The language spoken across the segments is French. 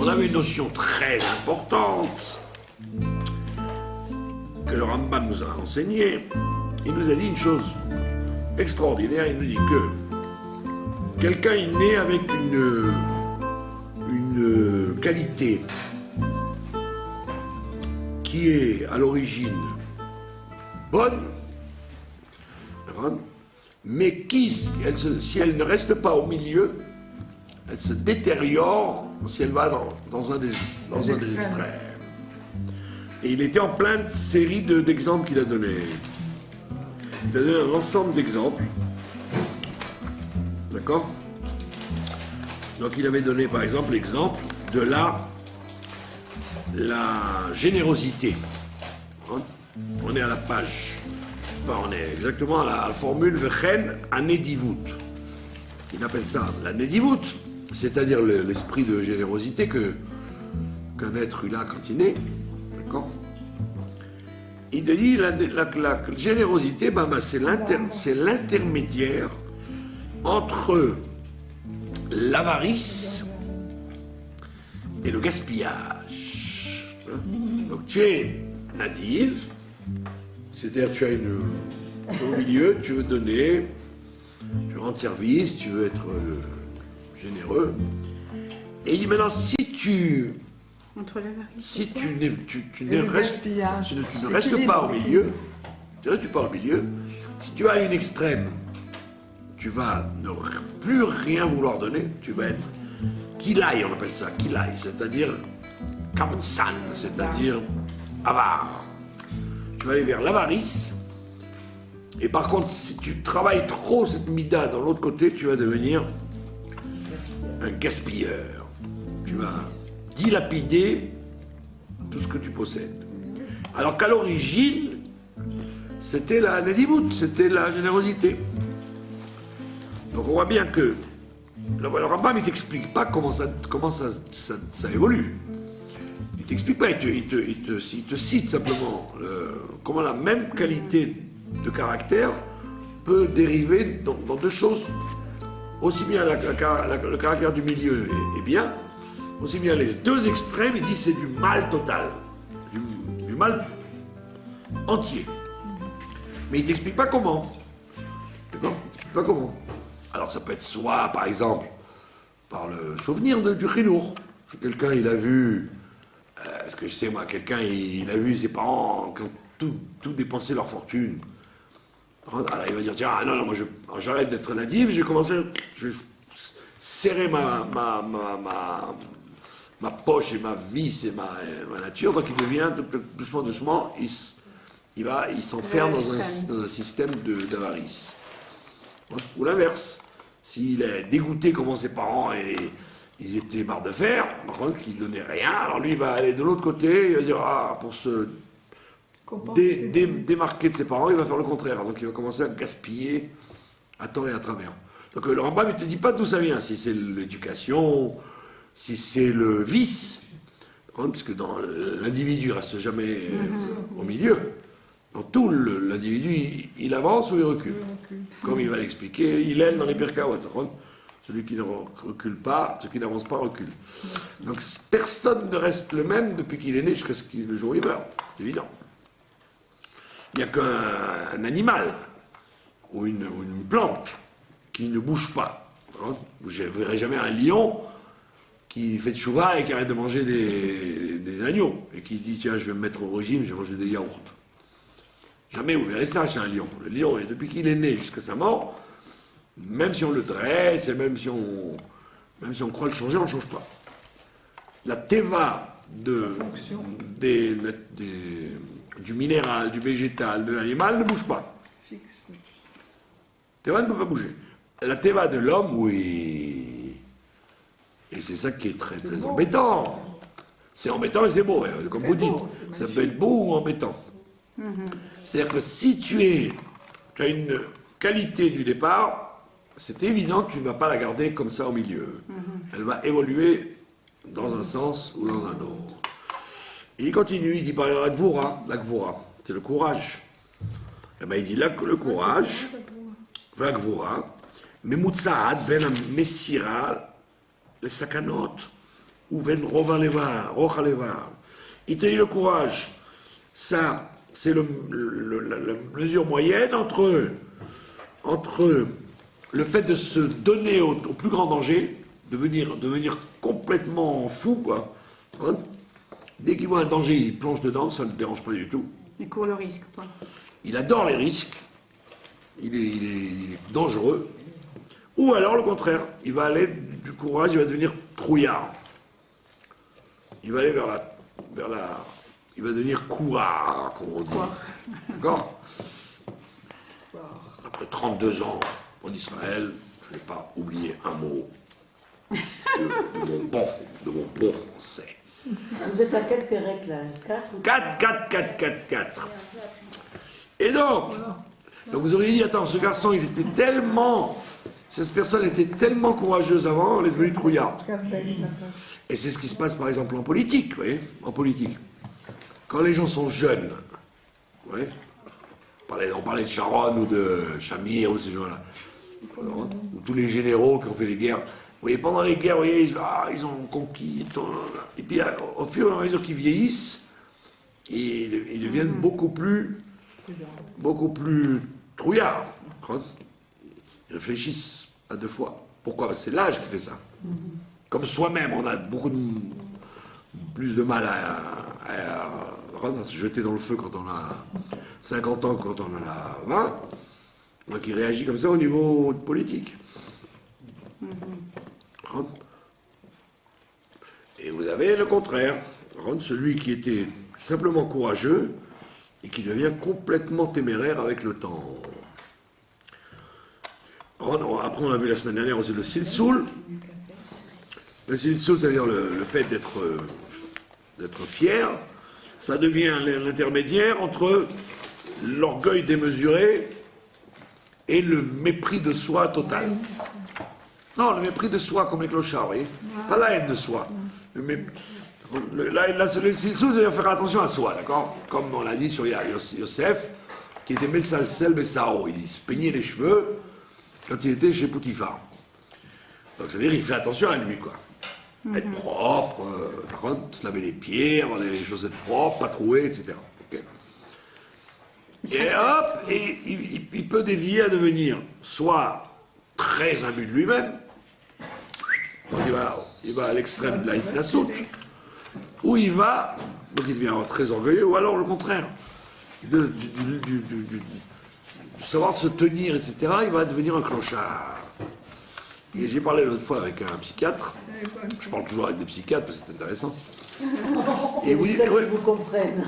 On avait une notion très importante que le Rambam nous a enseignée. Il nous a dit une chose extraordinaire. Il nous dit que quelqu'un est né avec une qualité qui est à l'origine bonne, mais qui, si elle ne reste pas au milieu, elle se détériore si elle va dans un des extrêmes. Et il était en pleine série d'exemples qu'il a donnés. Il a donné un ensemble d'exemples. D'accord? Donc il avait donné par exemple l'exemple de la générosité. On est à la page. Enfin, on est exactement à la formule Vechen Anedivut. Il appelle ça la Nedivut, c'est-à-dire l'esprit de générosité qu'un être humain quand il naît. D'accord? Il dit la générosité, c'est l'intermédiaire entre l'avarice et le gaspillage. Donc tu es nadiv, c'est-à-dire tu as au milieu, tu veux donner, tu veux rendre service, tu veux être généreux. Et il dit maintenant, si tu ne restes pas au milieu, si tu as une extrême, tu vas ne plus rien vouloir donner, tu vas être kilai, on appelle ça, kilai, c'est-à-dire kamtsan, c'est-à-dire avare. Tu vas aller vers l'avarice, et par contre, si tu travailles trop cette mida dans l'autre côté, tu vas devenir un gaspilleur. Tu vas dilapider tout ce que tu possèdes. Alors qu'à l'origine, c'était la nedivut, c'était la générosité. Donc on voit bien que le Rambam ne t'explique pas comment ça évolue. Il ne t'explique pas, il te cite simplement comment la même qualité de caractère peut dériver dans deux choses. Aussi bien le caractère du milieu est bien, aussi bien les deux extrêmes, il dit c'est du mal total, du mal entier. Mais il ne t'explique pas comment. D'accord? Il ne t'explique pas comment. Alors ça peut être soit, par exemple, par le souvenir du chinour. Si quelqu'un, il a vu, parce que je sais moi, quelqu'un, il a vu ses parents qui ont tout dépensé leur fortune. Alors il va dire, tiens, non, moi j'arrête d'être natif, je vais serrer ma poche et ma vie, c'est ma nature, donc il devient doucement, il s'enferme dans un système d'avarice. Ou l'inverse, s'il est dégoûté comment ses parents ils étaient barres de fer, par contre qu'ils ne donnaient rien, alors lui il va aller de l'autre côté, il va dire, pour se démarquer de ses parents, il va faire le contraire, donc il va commencer à gaspiller à tort et à travers. Donc le Rambam ne te dit pas d'où ça vient, si c'est l'éducation, si c'est le vice, parce que dans l'individu ne reste jamais au milieu. Dans tout, l'individu, il avance ou il recule. Comme il va l'expliquer, il est dans les Pirkaot. Celui qui ne recule pas, celui qui n'avance pas recule. Donc personne ne reste le même depuis qu'il est né jusqu'à ce le jour où il meurt. C'est évident. Il n'y a qu'un animal ou une plante qui ne bouge pas. Vous ne verrez jamais un lion qui fait de chouva et qui arrête de manger des agneaux et qui dit tiens je vais me mettre au régime, je vais manger des yaourts. Jamais vous verrez ça chez un lion. Le lion, depuis qu'il est né jusqu'à sa mort, Même si on le dresse et même si on croit le changer, on ne le change pas. La teva du minéral, du végétal, de l'animal ne bouge pas. Teva ne peut pas bouger. La teva de l'homme, oui. Et c'est ça qui est très très embêtant. C'est embêtant et c'est beau, hein, comme vous dites. Ça peut être beau ou embêtant. C'est-à-dire que si tu as une qualité du départ, c'est évident que tu ne vas pas la garder comme ça au milieu. Elle va évoluer dans un sens ou dans un autre. Et il continue, il dit par exemple la gvura, c'est le courage. Et ben il dit là que le courage, la gvura, memutsaad ben messira les sakanot, ou ven rocha levar. Il te dit le courage, ça, c'est la mesure moyenne entre le fait de se donner au plus grand danger, devenir complètement fou, quoi. Hein? Dès qu'il voit un danger, il plonge dedans, ça ne le dérange pas du tout. Il court le risque, quoi. Il adore les risques, il est dangereux. Ou alors, le contraire, il va aller du courage, il va devenir trouillard. Il va aller vers la il va devenir couard, comme on dit. D'accord? Après 32 ans en Israël, je n'ai pas oublié un mot de mon bon français. Vous êtes à quel pérec là? 4. Et donc vous auriez dit, attends, ce garçon, cette personne était tellement courageuse avant, elle est devenue trouillarde. Et c'est ce qui se passe par exemple en politique, vous voyez, en politique. Quand les gens sont jeunes, vous voyez, on parlait de Sharon ou de Shamir ou ces gens-là, ou tous les généraux qui ont fait les guerres. Vous voyez, pendant les guerres, vous voyez, ils ont conquis. Et puis, au fur et à mesure qu'ils vieillissent, ils deviennent beaucoup plus trouillards. Ils réfléchissent à deux fois. Pourquoi? Parce que c'est l'âge qui fait ça. Comme soi-même, on a plus de mal à se jeter dans le feu quand on a 50 ans que quand on en a 20. Donc il réagit comme ça au niveau politique. Et vous avez le contraire. Celui qui était simplement courageux et qui devient complètement téméraire avec le temps. Après, on a vu la semaine dernière aussi le silsoul. Le silsoul, c'est-à-dire le fait d'être fier, ça devient l'intermédiaire entre l'orgueil démesuré et le mépris de soi total. Non, le mépris de soi comme les clochards, vous voyez. Pas la haine de soi. Le silsoul, c'est faire attention à soi, d'accord? Comme on l'a dit sur Yosef, qui était Metsalsel Bessaro. Il se peignait les cheveux quand il était chez Poutifar. Donc ça veut dire qu'il fait attention à lui, quoi. Être propre, se laver les pieds, avoir des chaussettes propres, pas trouées, etc. Okay. Et hop, il peut dévier à devenir soit très imbu de lui-même, donc il va à l'extrême de la soute, ou il devient très orgueilleux, ou alors le contraire, de savoir se tenir, etc., il va devenir un clochard. Et j'ai parlé l'autre fois avec un psychiatre, je parle toujours avec des psychiatres parce que c'est intéressant. Et oui, qui vous comprennent.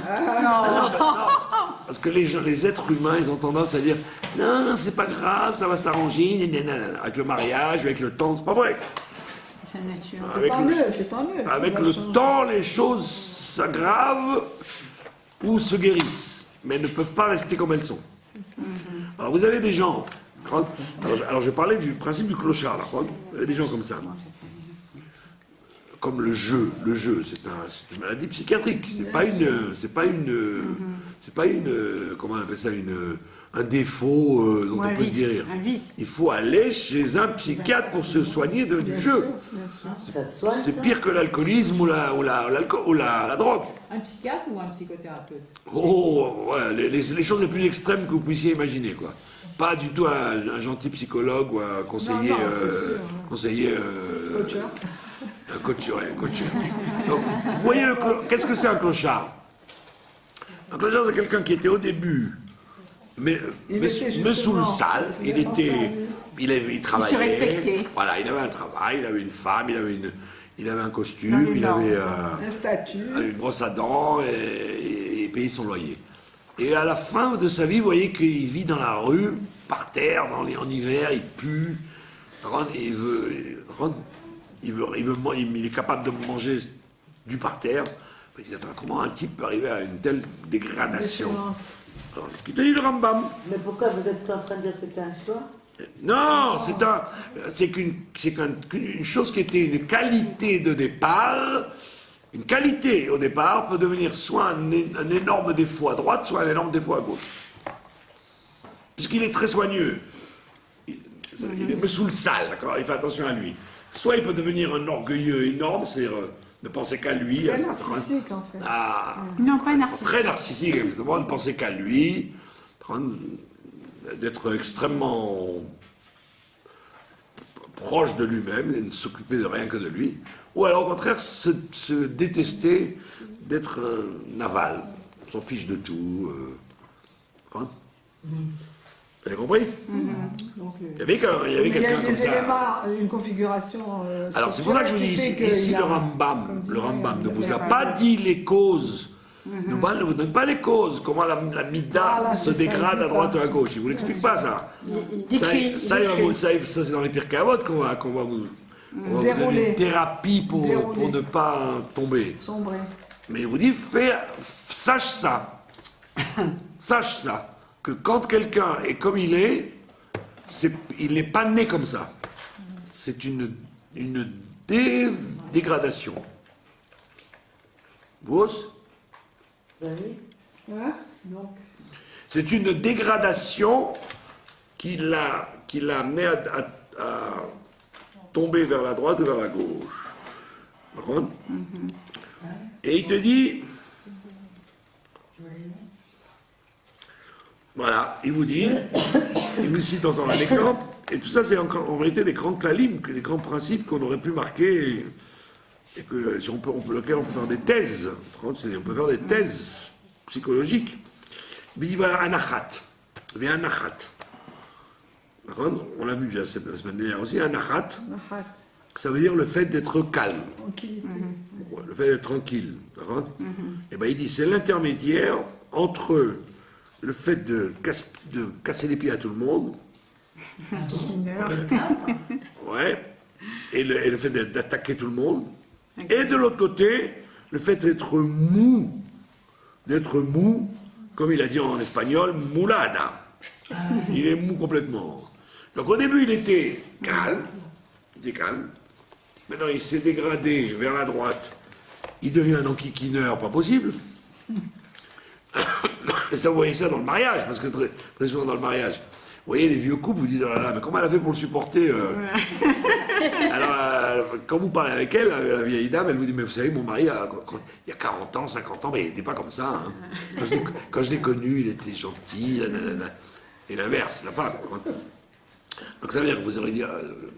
Parce que les êtres humains, ils ont tendance à dire non, c'est pas grave, ça va s'arranger, avec le mariage, avec le temps, c'est pas vrai. C'est nature. C'est tant mieux. Avec le temps, les choses s'aggravent ou se guérissent, mais elles ne peuvent pas rester comme elles sont. Alors vous avez des gens. Alors je parlais du principe du clochard, là. Vous avez des gens comme ça. Comme le jeu, c'est une maladie psychiatrique. C'est pas une, comment on appelle ça, un défaut dont on peut se guérir. Un vice. Il faut aller chez un psychiatre pour se soigner du jeu. C'est pire que l'alcoolisme ou la drogue. Un psychiatre ou un psychothérapeute? Oh, ouais, les choses les plus extrêmes que vous puissiez imaginer, quoi. Pas du tout un gentil psychologue ou un conseiller. Coacheur. Un coacheur. Donc, vous voyez, qu'est-ce que c'est un clochard? Un clochard, c'est quelqu'un qui était au début mais Il était me sous le justement- sale, il travaillait, respectait. voilà, il avait un travail, il avait une femme, il avait un costume, Dans les il avait Un statut. une brosse à dents et payait son loyer. Et à la fin de sa vie, vous voyez qu'il vit dans la rue, par terre, en hiver, il pue, il est capable de manger du parterre. Il dit, attends, comment un type peut arriver à une telle dégradation? Alors, c'est ce qu'il te dit le Rambam. Mais pourquoi vous êtes en train de dire que c'était un choix? Non, c'est qu'une chose qui était une qualité de départ, une qualité au départ peut devenir soit un énorme défaut à droite, soit un énorme défaut à gauche. Puisqu'il est très soigneux. Il me sous le sale, d'accord? Il fait attention à lui. Soit il peut devenir un orgueilleux énorme, c'est-à-dire ne penser qu'à lui. Très narcissique, en fait. Non, pas narcissique. Très narcissique, exactement, ne penser qu'à lui, d'être extrêmement proche de lui-même et ne s'occuper de rien que de lui. Ou alors au contraire, se détester d'être un aval, on s'en fiche de tout. Vous avez compris? Donc, Il y avait mais il y quelqu'un a comme des ça. éléments, une configuration. Alors c'est pour ça que je vous dis, ici le Rambam ne vous a pas dit les causes. Ne vous donne pas les causes, comment la mida Voilà, se c'est dégrade ça, à droite ou à gauche. Il vous l'explique pas ça. Il décrit. Ça, c'est dans les pires cavotes qu'on va vous donner Dérouler. une thérapie pour Dérouler. ne pas tomber. Sombré. Mais il vous dit, sache ça. Sache ça. Que quand quelqu'un est comme il est, il n'est pas né comme ça. C'est une dégradation. Vous? Vous avez Hein? Donc, C'est une dégradation qui l'a amené à tomber vers la droite ou vers la gauche. D'accord? Et il te dit, voilà, il vous cite encore un exemple, et tout ça c'est en vérité des grands klalim, des grands principes qu'on aurait pu marquer, et que, lequel on peut faire des thèses, on peut faire des thèses psychologiques. Mais il va anachat, il y a anachat. On l'a vu déjà la semaine dernière aussi, anachat, ça veut dire le fait d'être calme, tranquillité. ouais, le fait d'être tranquille. Et ben il dit c'est l'intermédiaire entre le fait de casser les pieds à tout le monde, ouais, et le fait d'attaquer tout le monde, et de l'autre côté, le fait d'être mou, comme il a dit en espagnol, mulada. Il est mou complètement. Donc au début, il était calme. Maintenant, il s'est dégradé vers la droite. Il devient un enquiquineur, pas possible. Et ça, vous voyez ça dans le mariage, parce que très souvent dans le mariage, vous voyez les vieux couples, vous dites, oh là là, mais comment elle a fait pour le supporter Alors, quand vous parlez avec elle, la vieille dame, elle vous dit, mais vous savez, mon mari, il y a 40 ans, 50 ans, mais il n'était pas comme ça. Hein. Quand je l'ai connu, il était gentil, et l'inverse, la femme. Donc ça veut dire que vous aurez dit,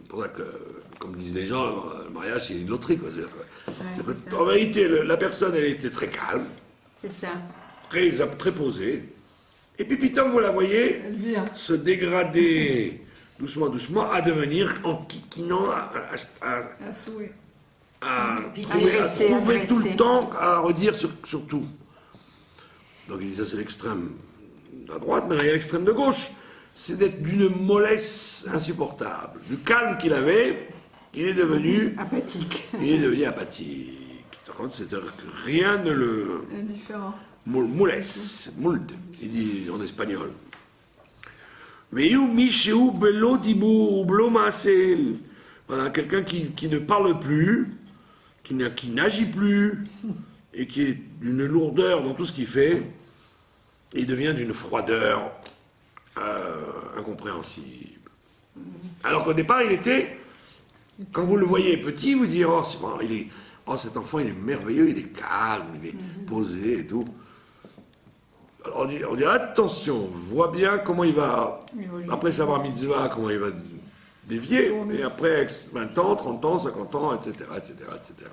pour ça que, comme disent les gens, le mariage, c'est une loterie. Quoi. En vérité, la personne, elle était très calme, C'est ça. très posée. Et puis, putain, vous la voyez Elle vient. se dégrader doucement, à devenir enquiquinant, À souhait. à Agresser, trouver agresser. tout le temps à redire sur tout. Donc il dit ça c'est l'extrême à droite, mais il y a l'extrême de gauche. C'est d'être d'une mollesse insupportable. Du calme qu'il avait, il est devenu Apathique. apathique. C'est-à-dire que rien ne le... Indifférent. Mules, il dit en espagnol. Voilà, quelqu'un qui ne parle plus, qui n'agit plus, et qui est d'une lourdeur dans tout ce qu'il fait, et il devient d'une froideur incompréhensible. Alors qu'au départ, il était, quand vous le voyez petit, vous dites, oh, cet enfant, il est merveilleux, il est calme, il est posé et tout. Alors on dit attention, vois bien comment il va, après savoir mitzvah, comment il va dévier, et après 20 ans, 30 ans, 50 ans, etc., etc., etc.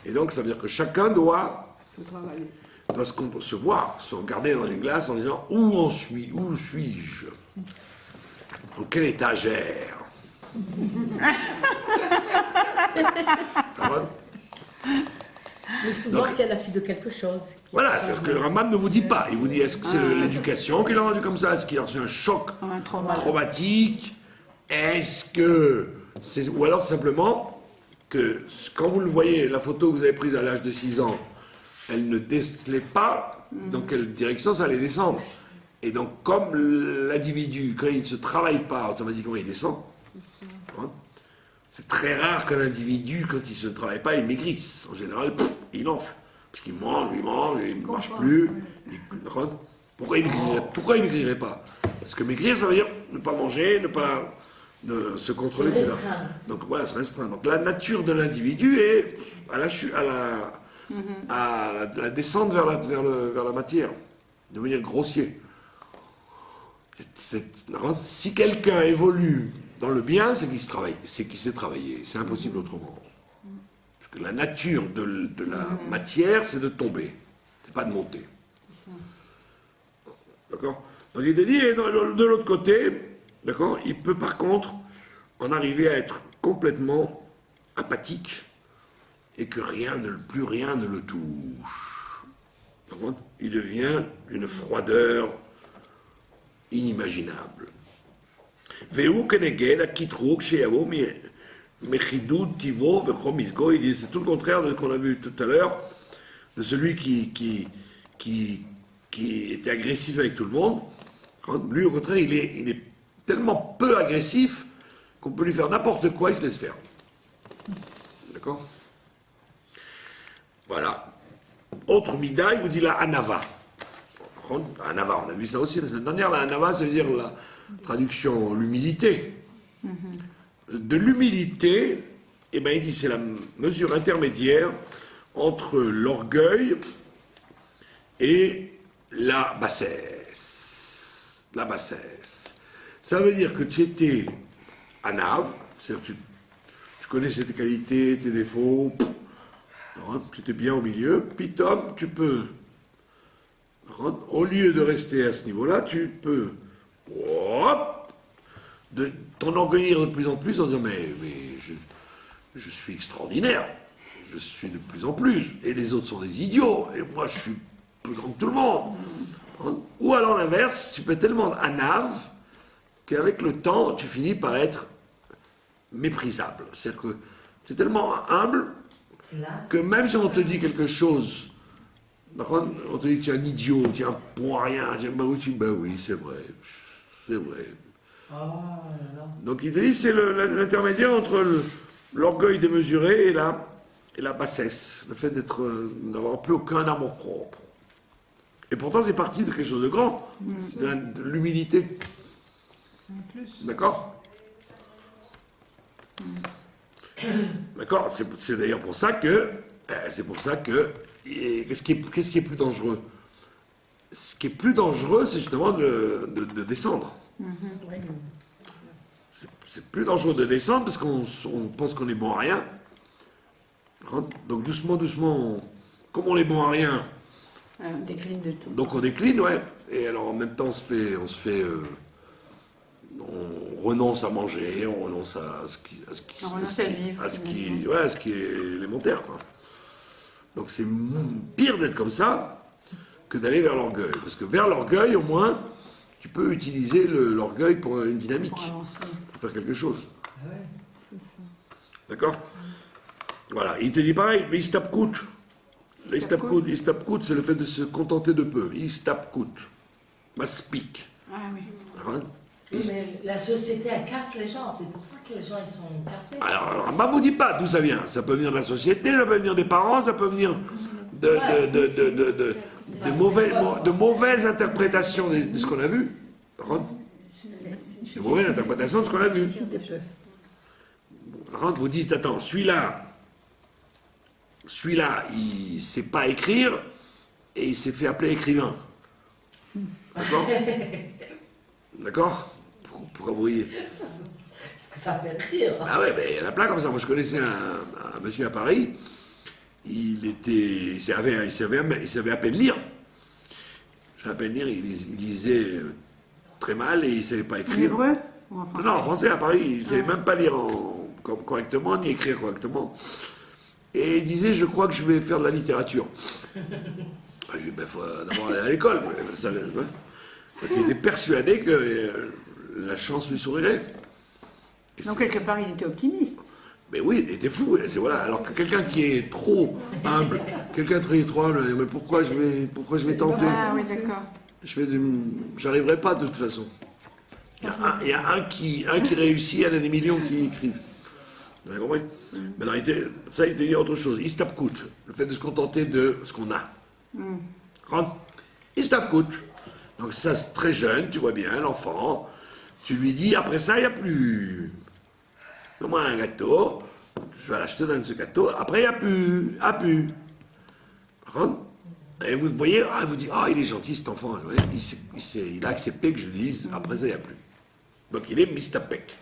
Et donc ça veut dire que chacun doit Il faut travailler. doit se voir, se regarder dans une glace en disant où suis-je? Dans quelle étagère? Mais souvent, Donc, c'est à la suite de quelque chose. Voilà, c'est ce que le Rambam ne vous dit pas. Il vous dit, est-ce que c'est l'éducation qui l'a rendu comme ça? Est-ce qu'il a reçu un choc Un trauma. traumatique? Est-ce que c'est... Ou alors simplement que quand vous le voyez, la photo que vous avez prise à l'âge de 6 ans, elle ne décelait pas dans quelle direction ça allait descendre. Et donc, comme l'individu, quand il ne se travaille pas, automatiquement il descend. Hein? C'est très rare qu'un individu, quand il ne se travaille pas, il maigrisse. En général, il enfle. Parce qu'il mange, il ne marche plus. Pourquoi il maigrirait pas? Parce que maigrir, ça veut dire ne pas manger, ne se contrôler, etc. Donc voilà, se restreindre. Donc la nature de l'individu est à la descente vers la matière, devenir grossier. Si quelqu'un évolue dans le bien, c'est qu'il s'est travaillé. C'est impossible autrement. Parce que la nature de la matière, c'est de tomber. C'est pas de monter. D'accord? Donc il te dit, et de l'autre côté, d'accord, il peut par contre en arriver à être complètement apathique et que plus rien ne le touche. D'accord? Il devient une froideur inimaginable. C'est tout le contraire de ce qu'on a vu tout à l'heure, de celui qui était agressif avec tout le monde. Lui, au contraire, il est tellement peu agressif qu'on peut lui faire n'importe quoi, il se laisse faire. D'accord? Voilà. Autre mida, il vous dit la anava. Anava, on a vu ça aussi la semaine dernière. La anava, ça veut dire la traduction, l'humilité. De l'humilité, eh ben, il dit c'est la mesure intermédiaire entre l'orgueil et la bassesse. La bassesse. Ça veut dire que tu étais anave, c'est-à-dire que tu connaissais tes qualités, tes défauts, tu étais bien au milieu, puis Tom, tu peux, au lieu de rester à ce niveau-là, tu peux t'enorgueillir de plus en plus en disant mais je suis extraordinaire, je suis de plus en plus, et les autres sont des idiots, et moi je suis plus grand que tout le monde. Ou alors l'inverse, tu peux être tellement anave qu'avec le temps, tu finis par être méprisable. C'est-à-dire que tu es tellement humble que même si on te dit quelque chose, on te dit que tu es un idiot, tu es un bon à rien, oui, c'est vrai, c'est vrai. Donc il dit c'est l'intermédiaire entre l'orgueil démesuré et la bassesse, le fait d'avoir plus aucun amour propre. Et pourtant c'est parti de quelque chose de grand, de l'humilité. D'accord? D'accord? C'est d'ailleurs pour ça que qu'est-ce qui est plus dangereux? Ce qui est plus dangereux, c'est justement de descendre. C'est plus dangereux de descendre parce qu'on pense qu'on est bon à rien. Donc doucement, comme on est bon à rien, On décline de tout. donc on décline, ouais. Et alors en même temps, on renonce à manger, on renonce à ce qui est élémentaire, quoi. Donc c'est pire d'être comme ça que d'aller vers l'orgueil. Parce que vers l'orgueil, au moins, tu peux utiliser l'orgueil pour une dynamique, pour faire quelque chose. D'accord? Voilà, il te dit pareil, mais istapkut. Istapkut, c'est le fait de se contenter de peu. Istapkut. Maspik. Ah oui. Oui, mais la société, elle casse les gens. C'est pour ça que les gens, ils sont cassés. Alors, ne vous dit pas d'où ça vient. Ça peut venir de la société, ça peut venir des parents, ça peut venir de mauvaises interprétations de ce qu'on a vu. De mauvaises interprétations de ce qu'on a vu. Vous dites, attends, celui-là, il ne sait pas écrire et il s'est fait appeler écrivain. D'accord? D'accord? Pourquoi vous riez? Parce que ça fait rire. Ah ouais, mais il y en a plein comme ça. Moi, je connaissais un monsieur à Paris il savait à peine lire. Il savait à peine lire, il lisait très mal et il ne savait pas En écrire. hébreu ou en français? Non, en français à Paris, il ne savait même pas lire correctement, ni écrire correctement. Et il disait, je crois que je vais faire de la littérature. Je lui ai dit, il faut d'abord aller à l'école. Donc il était persuadé que la chance lui sourirait. Et Donc, c'est- quelque part, il était optimiste. Mais oui, il était fou. Voilà. Alors que quelqu'un qui est trop humble, quelqu'un qui est trop humble, mais pourquoi je vais tenter? Ah oui, d'accord. J'arriverai pas de toute façon. Il y a un qui réussit, il y en a des millions qui écrivent. Vous avez compris? Mais non, ça, il était dit autre chose. Istapkut, le fait de se contenter de ce qu'on a. Istapkut. Donc ça, c'est très jeune, tu vois bien, l'enfant. Tu lui dis, après ça, il n'y a plus. Donne-moi un gâteau. Je vais l'acheter dans ce gâteau. Après, il n'y a plus. Et vous voyez, vous dites, il est gentil cet enfant. Ouais, il a accepté que je lui dise, après ça, il n'y a plus. Donc il est mistapek.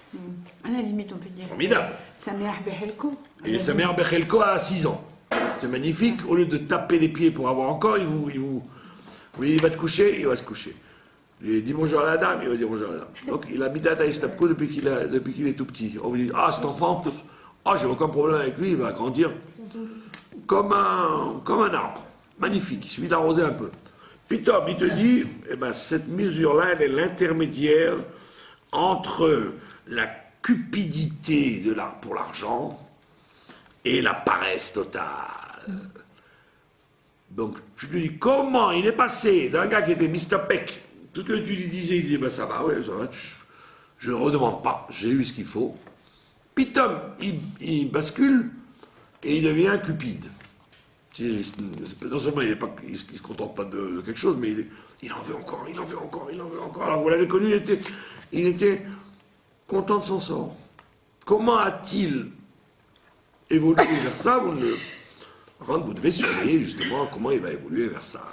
À la limite, on peut dire. Formidable. Sameach Bechelko. Et sa mère Bechelko a 6 ans. C'est magnifique. Au lieu de taper les pieds pour avoir encore, il va te coucher, il va se coucher. Il dit bonjour à la dame, il va dire bonjour à la dame. Donc il a mis data Istapko depuis qu'il est tout petit. On lui dit, cet enfant, j'ai aucun problème avec lui, il va grandir comme un arbre. Magnifique, il suffit d'arroser un peu. Puis Tom, il te dit, cette mesure-là, elle est l'intermédiaire entre la cupidité pour l'argent et la paresse totale. Donc, tu lui dis, comment il est passé d'un gars qui était mistapek, tout ce que tu lui disais, il disait, ça va, je ne redemande pas, j'ai eu ce qu'il faut. Puis Tom, il bascule et il devient cupide. Non seulement il ne se contente pas de quelque chose, mais il en veut encore, il en veut encore, il en veut encore. Alors vous l'avez connu, il était content de son sort. Comment a-t-il évolué vers ça? Vous devez surveiller justement comment il va évoluer vers ça.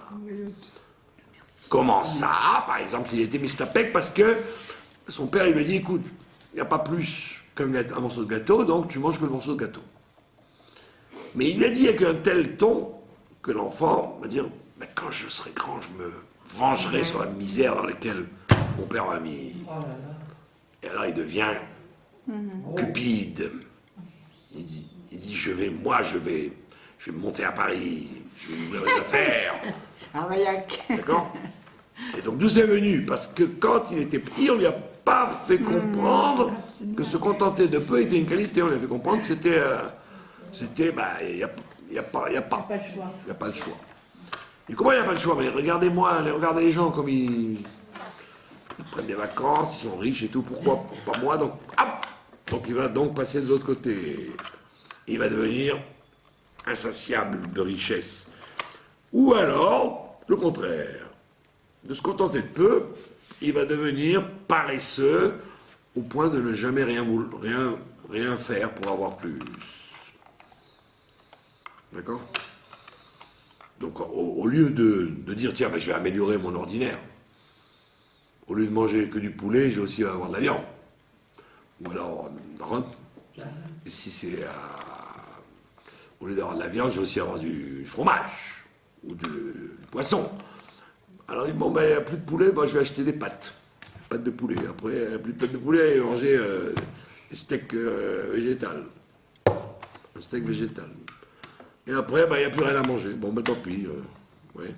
Comment ça? Par exemple, il était mistapek parce que son père il lui a dit, écoute, il n'y a pas plus qu'un morceau de gâteau, donc tu manges que le morceau de gâteau. Mais il lui a dit avec un tel ton que l'enfant va dire, mais quand je serai grand, je me vengerai sur la misère dans laquelle mon père m'a mis. Et alors il devient cupide. Il dit, je vais monter à Paris, je vais ouvrir des affaires. Arvaillac. D'accord? Et donc d'où c'est venu? Parce que quand il était petit, on lui a pas fait comprendre que se contenter de peu était une qualité. On lui a fait comprendre que c'était, il n'y a pas le choix. Il n'y a pas le choix. Et comment il n'y a pas le choix? Mais regardez les gens comme ils prennent des vacances, ils sont riches et tout. Pourquoi pas moi? Donc il va donc passer de l'autre côté. Il va devenir insatiable de richesse. Ou alors, le contraire. De se contenter de peu, il va devenir paresseux au point de ne jamais rien faire pour avoir plus. D'accord? Donc, au lieu de dire, tiens, je vais améliorer mon ordinaire, au lieu de manger que du poulet, je vais aussi avoir de la viande. Ou alors, et si c'est au lieu d'avoir de la viande, je vais aussi avoir du fromage ou du poisson. Alors il dit, bon, il n'y a plus de poulet, je vais acheter des pâtes. Pâtes de poulet. Après, il n'y a plus de pâtes de poulet, il va manger des steaks végétales. Un steak végétal. Et après, il n'y a plus rien à manger. Bon, tant pis. Ouais.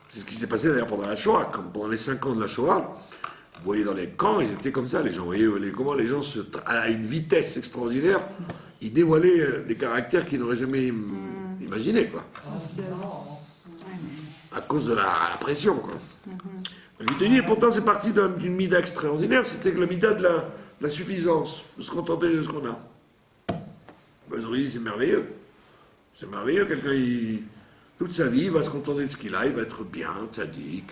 C'est ce qui s'est passé d'ailleurs pendant la Shoah. Comme pendant les 5 ans de la Shoah, vous voyez dans les camps, ils étaient comme ça, les gens. Vous voyez comment les gens, à une vitesse extraordinaire, ils dévoilaient des caractères qu'ils n'auraient jamais imaginés, quoi. À cause de la pression, quoi. Donc, il te dit, et pourtant c'est parti d'une mida extraordinaire, c'était que la mida de la suffisance, de se contenter de ce qu'on a. Ils ont dit, c'est merveilleux. C'est merveilleux, quelqu'un, toute sa vie, il va se contenter de ce qu'il a, il va être bien, sadique.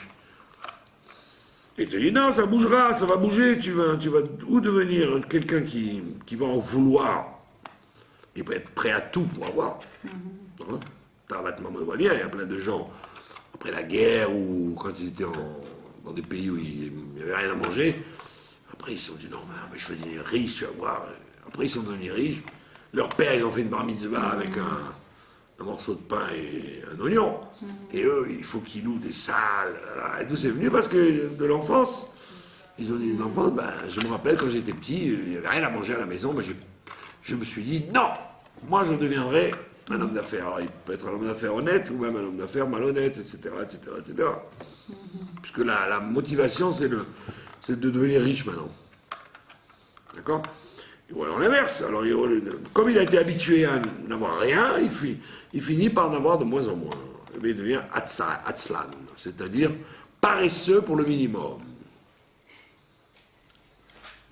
Et il te dit, non, ça bougera, ça va bouger, tu vas ou devenir quelqu'un qui va en vouloir, il va être prêt à tout pour avoir. Tarvatement, on voit bien, il y a plein de gens, après la guerre, ou quand ils étaient dans des pays où il n'y avait rien à manger, après ils se sont dit, non, mais je vais devenir riche, tu vas voir. Après ils sont devenus riches. Leur père, ils ont fait une bar mitzvah avec un morceau de pain et un oignon. Et eux, il faut qu'ils louent des salles. Et tout c'est venu parce que de l'enfance, ils ont dit une enfance, ben, je me rappelle quand j'étais petit, il n'y avait rien à manger à la maison, mais je me suis dit, non, moi je deviendrai un homme d'affaires. Alors il peut être un homme d'affaires honnête ou même un homme d'affaires malhonnête, etc. etc., etc. Puisque la motivation, c'est de devenir riche maintenant. D'accord? Ou alors l'inverse. Alors, comme il a été habitué à n'avoir rien, il finit par en avoir de moins en moins. Il devient atzlan, c'est-à-dire paresseux pour le minimum.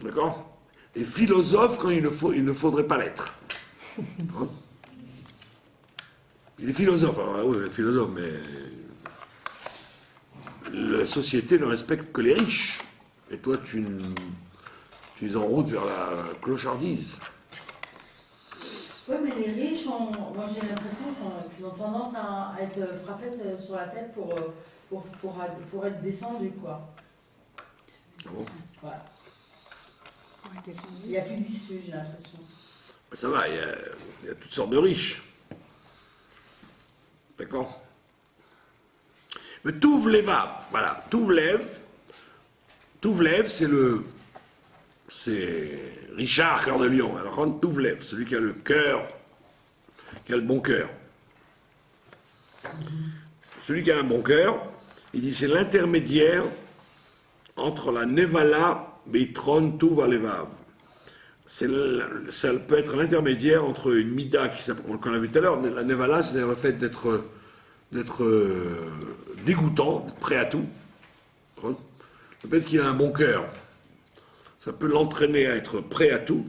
D'accord? Et philosophe quand il ne faudrait pas l'être. Hein? Il est philosophe, alors oui, philosophe, mais la société ne respecte que les riches. Et toi, tu es en route vers la clochardise. Oui, mais les riches, moi j'ai l'impression qu'ils ont tendance à être frappés sur la tête pour être descendus, quoi. Ah bon? Voilà. Il n'y a plus d'issue, j'ai l'impression. Ça va, il y a toutes sortes de riches. D'accord? Mais Touv Levav, voilà, Touv Lev, c'est Richard, cœur de lion. Alors, quand Touv Lev, celui qui a le cœur, qui a le bon cœur. Celui qui a un bon cœur, il dit c'est l'intermédiaire entre la Nevala, Beitron, Touv Levav. Ça peut être l'intermédiaire entre une mida qu'on a vu tout à l'heure, la Nevala, c'est le fait d'être dégoûtant, prêt à tout. Le fait qu'il a un bon cœur, ça peut l'entraîner à être prêt à tout,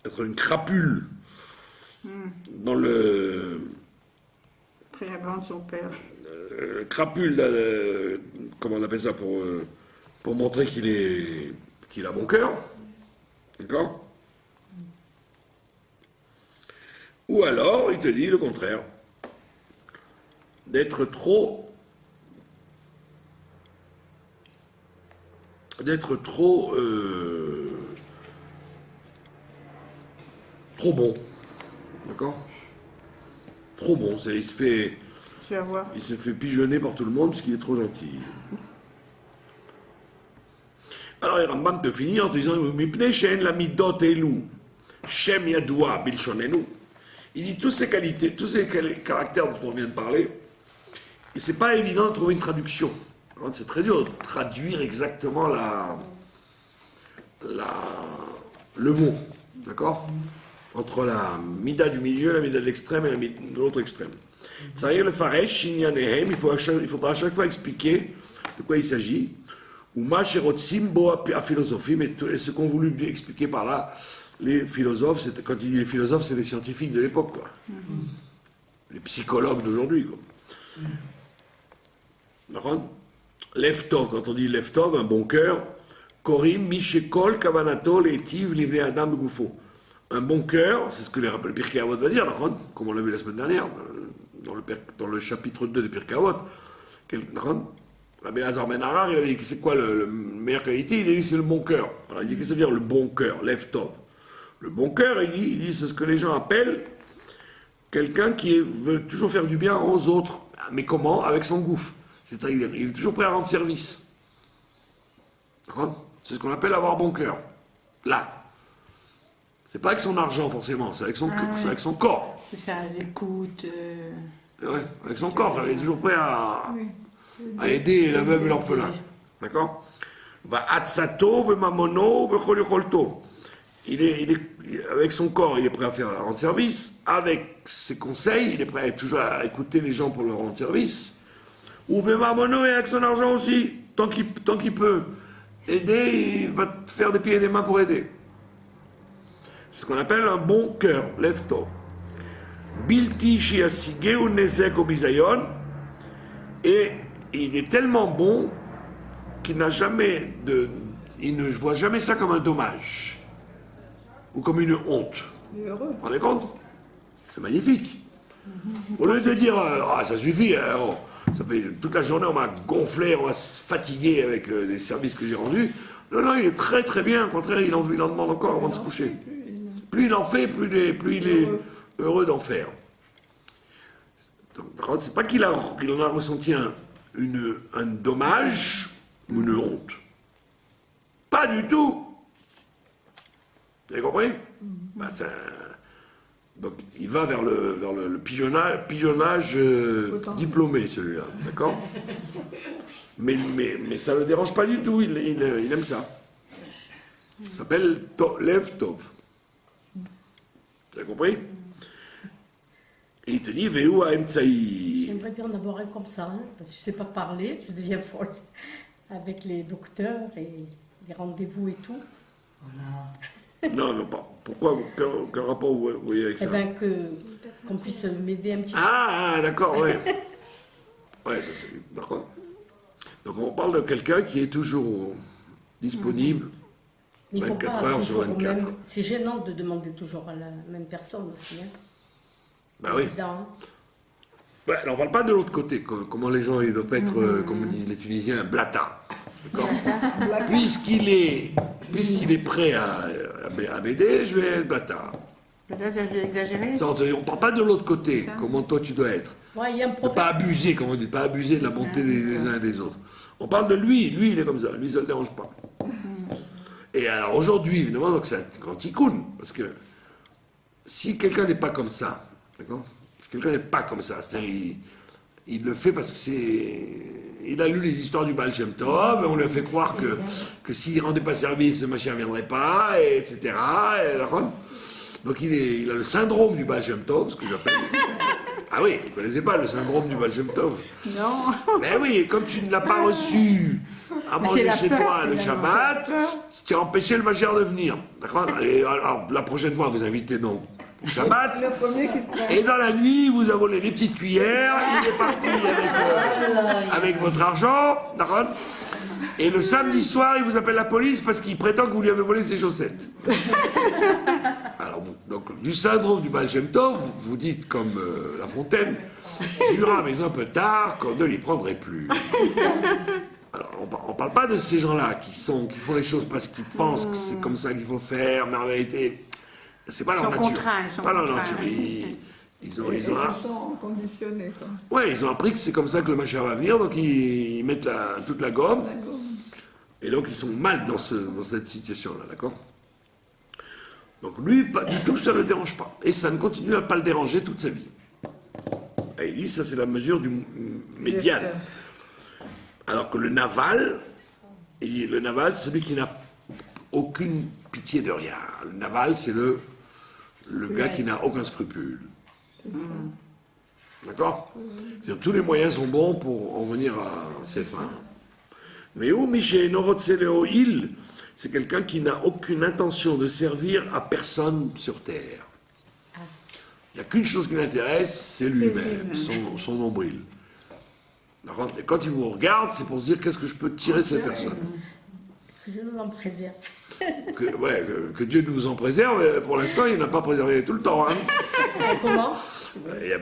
être une crapule dans le... Prêt à vendre son père. Crapule, comment on appelle ça, pour montrer qu'il a bon cœur. D'accord? Ou alors, il te dit le contraire. D'être trop bon. D'accord? Trop bon. Il se fait pigeonner par tout le monde parce qu'il est trop gentil. Alors, le Rambam te finit en te disant Mipnei she'en lamidot elu, shem yadoua bilshonenu. Il dit toutes ces qualités, tous ces caractères dont on vient de parler, et c'est pas évident de trouver une traduction. Alors, c'est très dur de traduire exactement le mot, d'accord? Entre la mida du milieu, la mida de l'extrême et la mida de l'autre extrême. Ça y est, le faresh, shinyanehem, il faudra à chaque fois expliquer de quoi il s'agit. Ou macherotsimbo à philosophie, mais ce qu'ont voulu expliquer par là, les philosophes, quand il dit les philosophes, c'est les scientifiques de l'époque, quoi. Les psychologues d'aujourd'hui, quoi. D'accord? Leftov, quand on dit Leftov, un bon cœur, Korim, Mishekol, Kavanato, Letiv, Livne Adam, Goufo. Un bon cœur, c'est ce que le Pirkei Avot va dire, comme on l'a vu la semaine dernière, dans le chapitre 2 de Pirkei Avot. Rabbi Lazar Ben Harar, il a dit c'est quoi la meilleure qualité? Il a dit c'est le bon cœur. Alors il dit qu'est-ce que ça veut dire le bon cœur, Leftov? Le bon cœur, il dit c'est ce que les gens appellent quelqu'un qui veut toujours faire du bien aux autres. Mais comment? Avec son gouffre. C'est-à-dire il est toujours prêt à rendre service. C'est ce qu'on appelle avoir bon cœur. Là. C'est pas avec son argent forcément, c'est avec son, c'est avec son corps. C'est ça, l'écoute. Ouais, avec son corps, il est toujours prêt à aider la veuve et l'orphelin. D'accord? Va atsato, ve mamono, ve cholicholto. Avec son corps, il est prêt à rendre service. Avec ses conseils, il est prêt toujours à écouter les gens pour leur rendre service. Ou ve mamono, et avec son argent aussi, tant qu'il peut aider, il va faire des pieds et des mains pour aider. C'est ce qu'on appelle un bon cœur, lève-toi. Bilti shiasigeu nezek obizayon, et il est tellement bon qu'il n'a jamais il ne voit jamais ça comme un dommage ou comme une honte. Il est heureux. Vous vous rendez compte? C'est magnifique. Au lieu de dire ça suffit, ça fait toute la journée on m'a gonflé, on m'a fatigué avec les services que j'ai rendus. Non, il est très très bien. Au contraire, il en demande encore avant de se coucher. Plus il en fait, plus il est heureux d'en faire. Donc, c'est pas qu'il en a ressenti un dommage ou une honte. Pas du tout. Vous avez compris? Ben, donc, il va vers le pigeonnage diplômé, celui-là. D'accord? mais ça ne le dérange pas du tout. Il aime ça. Ça s'appelle Lev Tov. Vous avez compris? Et il te dit, Veu Aemtsaï. J'aimerais bien en avoir un comme ça, hein, parce que je ne sais pas parler, je deviens folle avec les docteurs et les rendez-vous et tout. Voilà. Non, pas. Pourquoi? Quel rapport vous voyez avec Eh ça? bien, qu'on puisse m'aider un petit peu. Ah, d'accord, ouais. Ouais, ça c'est. D'accord. Donc on parle de quelqu'un qui est toujours disponible. Mais il faut 24 pas heures sur toujours 24. même. C'est gênant de demander toujours à la même personne aussi. Hein. Bah oui. Évident, hein. Ouais, alors on parle pas de l'autre côté, comment les gens ils doivent être, comme disent les Tunisiens, blata. D'accord. Puisqu'il est prêt à m'aider, je vais être blata. Peut-être que j'ai exagéré. Ça, on parle pas de l'autre côté, comment toi tu dois être. Ouais, il y a un Ne prophète. pas abuser, comme on dit, pas abuser de la bonté des uns et des autres. On parle de lui il est comme ça, lui ça ne le dérange pas. Et alors aujourd'hui, évidemment, donc c'est un canticoun, parce que si quelqu'un n'est pas comme ça, d'accord? Si quelqu'un n'est pas comme ça, c'est-à-dire il le fait parce que il a lu les histoires du Baal Shem Tov, et on lui a fait croire que s'il ne rendait pas service, le machin ne viendrait pas, et etc. Et, d'accord? Donc il a le syndrome du Baal Shem Tov, ce que j'appelle. Ah oui, vous ne connaissez pas le syndrome du Baal Shem Tov? Non. Mais oui, comme tu ne l'as pas reçu à Mais manger c'est la chez peur, toi le finalement, Shabbat, c'est la peur. tu as empêché le Machar de venir. D'accord? Et alors, la prochaine fois, vous invitez donc au Shabbat. Le premier qui se prend. Et dans la nuit, vous avez volé les petites cuillères, il est parti avec votre argent, d'accord? Et le samedi soir, il vous appelle la police parce qu'il prétend que vous lui avez volé ses chaussettes. Alors, donc, du syndrome du Baal Shem Tov, vous dites comme La Fontaine, jura, mais un peu tard, qu'on ne l'y prendrait plus. Alors, on ne parle pas de ces gens-là qui font les choses parce qu'ils pensent que c'est comme ça qu'il faut faire, mais en vérité, c'est pas leur Ils sont nature. contraints, ils sont Pas leur contraints, nature. oui. Ils ont Ils se sont conditionnés, quoi. ouais, ils ont appris que c'est comme ça que le machin va venir, donc ils mettent toute la gomme, La gomme. et donc ils sont mal dans cette situation-là, d'accord? Donc lui, pas du tout, ça ne le dérange pas. Et ça ne continue à pas le déranger toute sa vie. Et il dit, ça c'est la mesure du médiane. Alors que le naval, c'est celui qui n'a aucune pitié de rien. Le naval, c'est le gars qui n'a aucun scrupule. D'accord? C'est-à-dire, tous les moyens sont bons pour en venir à ses fins. Mais où Miché Norotseleo il, c'est quelqu'un qui n'a aucune intention de servir à personne sur terre. Il n'y a qu'une chose qui l'intéresse, c'est lui-même, son nombril. D'accord? Et quand il vous regarde, c'est pour se dire qu'est-ce que je peux tirer de cette personne. Que je nous en préserve. Que Dieu nous en préserve, mais pour l'instant, il n'a pas préservé tout le temps. Hein. Comment? Il y a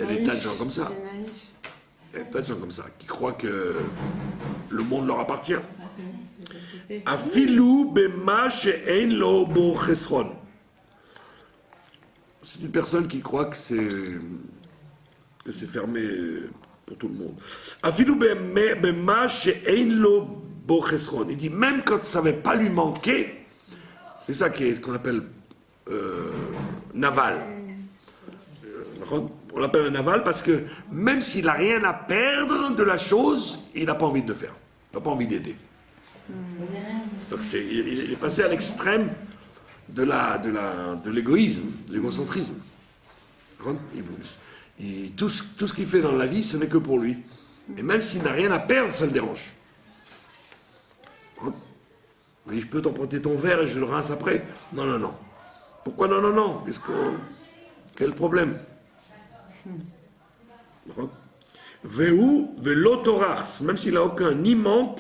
des tas de gens comme ça. Il y a des tas de gens comme ça qui croient que le monde leur appartient. Afilou bema she'ein lo bo chesron. C'est une personne qui croit que c'est fermé pour tout le monde. Afilou bema she'ein lo bo chesron. Il dit même quand ça ne va pas lui manquer, c'est ça qui est ce qu'on appelle naval. On l'appelle un naval parce que même s'il n'a rien à perdre de la chose, il n'a pas envie de le faire. Il n'a pas envie d'aider. Donc il est passé à l'extrême de l'égoïsme, de l'égocentrisme. Tout ce qu'il fait dans la vie, ce n'est que pour lui. Et même s'il n'a rien à perdre, ça le dérange. Il dit, je peux t'emprunter ton verre et je le rince après? Non, non, non. Pourquoi non, non, non? Quel problème? Veu, velotorars, même s'il n'a aucun ni manque,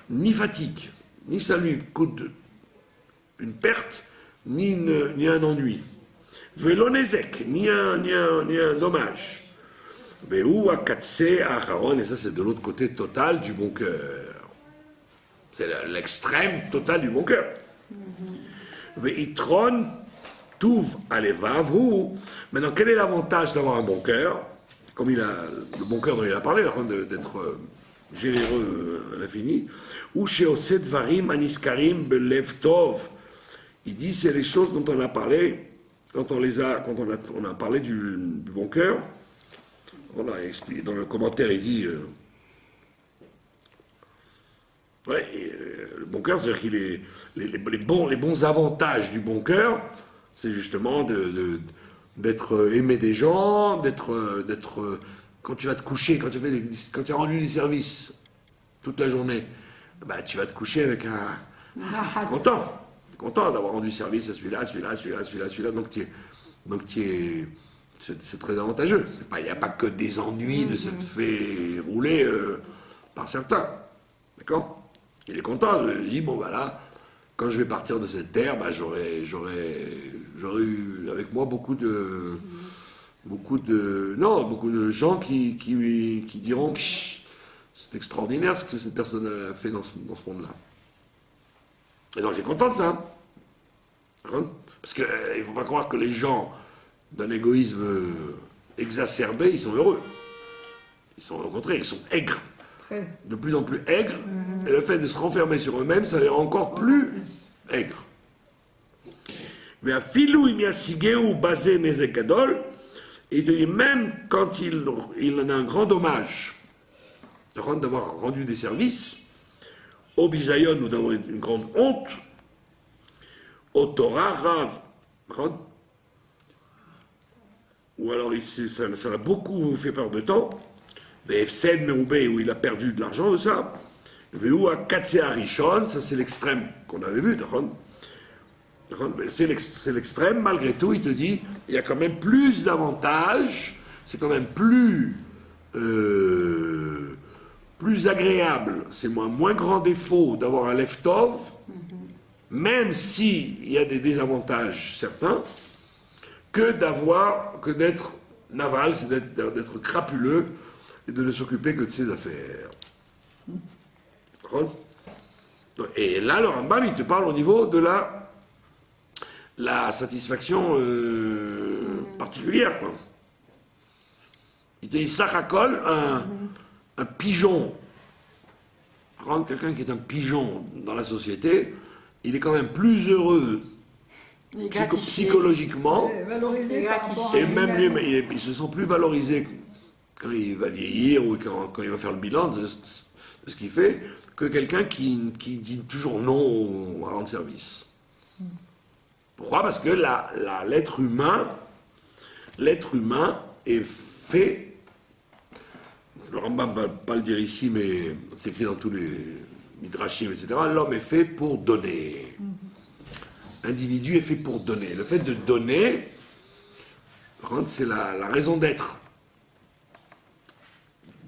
ni fatigue, ni ça lui coûte une perte, ni un ennui. Velonezek, ni un dommage. Veu akatse acharon, et ça c'est de l'autre côté total du bon cœur. C'est l'extrême total du bon cœur. Veitron Touv alevav hu. Maintenant, quel est l'avantage d'avoir un bon cœur? Comme le bon cœur dont il a parlé, d'être généreux à l'infini. Ou chez Oset Varim Aniskarim Belev Tov. Il dit, c'est les choses dont on a parlé, quand on a parlé du bon cœur. On a expliqué, dans le commentaire, il dit, le bon cœur, c'est-à-dire qu'il est, les bons avantages du bon cœur, c'est justement d'être aimé des gens, d'être quand tu vas te coucher, quand tu as rendu des services toute la journée, bah, tu vas te coucher avec t'es content d'avoir rendu service à celui-là, donc c'est très avantageux. Il n'y a pas que des ennuis de s'être fait rouler par certains, d'accord? Il est content, il dit, bon voilà, quand je vais partir de cette terre, bah, j'aurai eu avec moi beaucoup de gens qui diront, c'est extraordinaire ce que cette personne a fait dans ce monde-là. Et donc, j'ai content de ça. Parce qu'il ne faut pas croire que les gens d'un égoïsme exacerbé, ils sont heureux. Au contraire, ils sont aigres. De plus en plus aigres. Et le fait de se renfermer sur eux-mêmes, ça les rend encore plus aigres. Mais à filou, il y a sigéou basé nezekadol. Et il te dit, même quand il en a un grand dommage d'avoir rendu des services, au bisayon, nous avons une grande honte, au Torah Rav, ou alors ça l'a beaucoup fait perdre de temps, Vefsed Meroubé, où il a perdu de l'argent de ça, Veu à Katsea Rishon, ça c'est l'extrême qu'on avait vu, c'est l'extrême, malgré tout, il te dit, il y a quand même plus d'avantages, c'est quand même plus agréable, c'est moins grand défaut d'avoir un leftov, même s'il y a des désavantages certains, que d'être naval, c'est d'être crapuleux et de ne s'occuper que de ses affaires. Et là, le Rambam, il te parle au niveau de la satisfaction particulière, quoi. Il te dit, Sachakol, un pigeon, prendre quelqu'un qui est un pigeon dans la société, il est quand même plus heureux psychologiquement, valorisé par rapport à et même lui, il se sent plus valorisé quand il va vieillir ou quand il va faire le bilan de ce qu'il fait, que quelqu'un qui dit toujours non à rendre service. Pourquoi? Parce que l'être humain est fait. Le Rambam ne va pas le dire ici, mais c'est écrit dans tous les midrashim, etc. L'homme est fait pour donner. L'individu est fait pour donner. Le fait de donner, c'est la raison d'être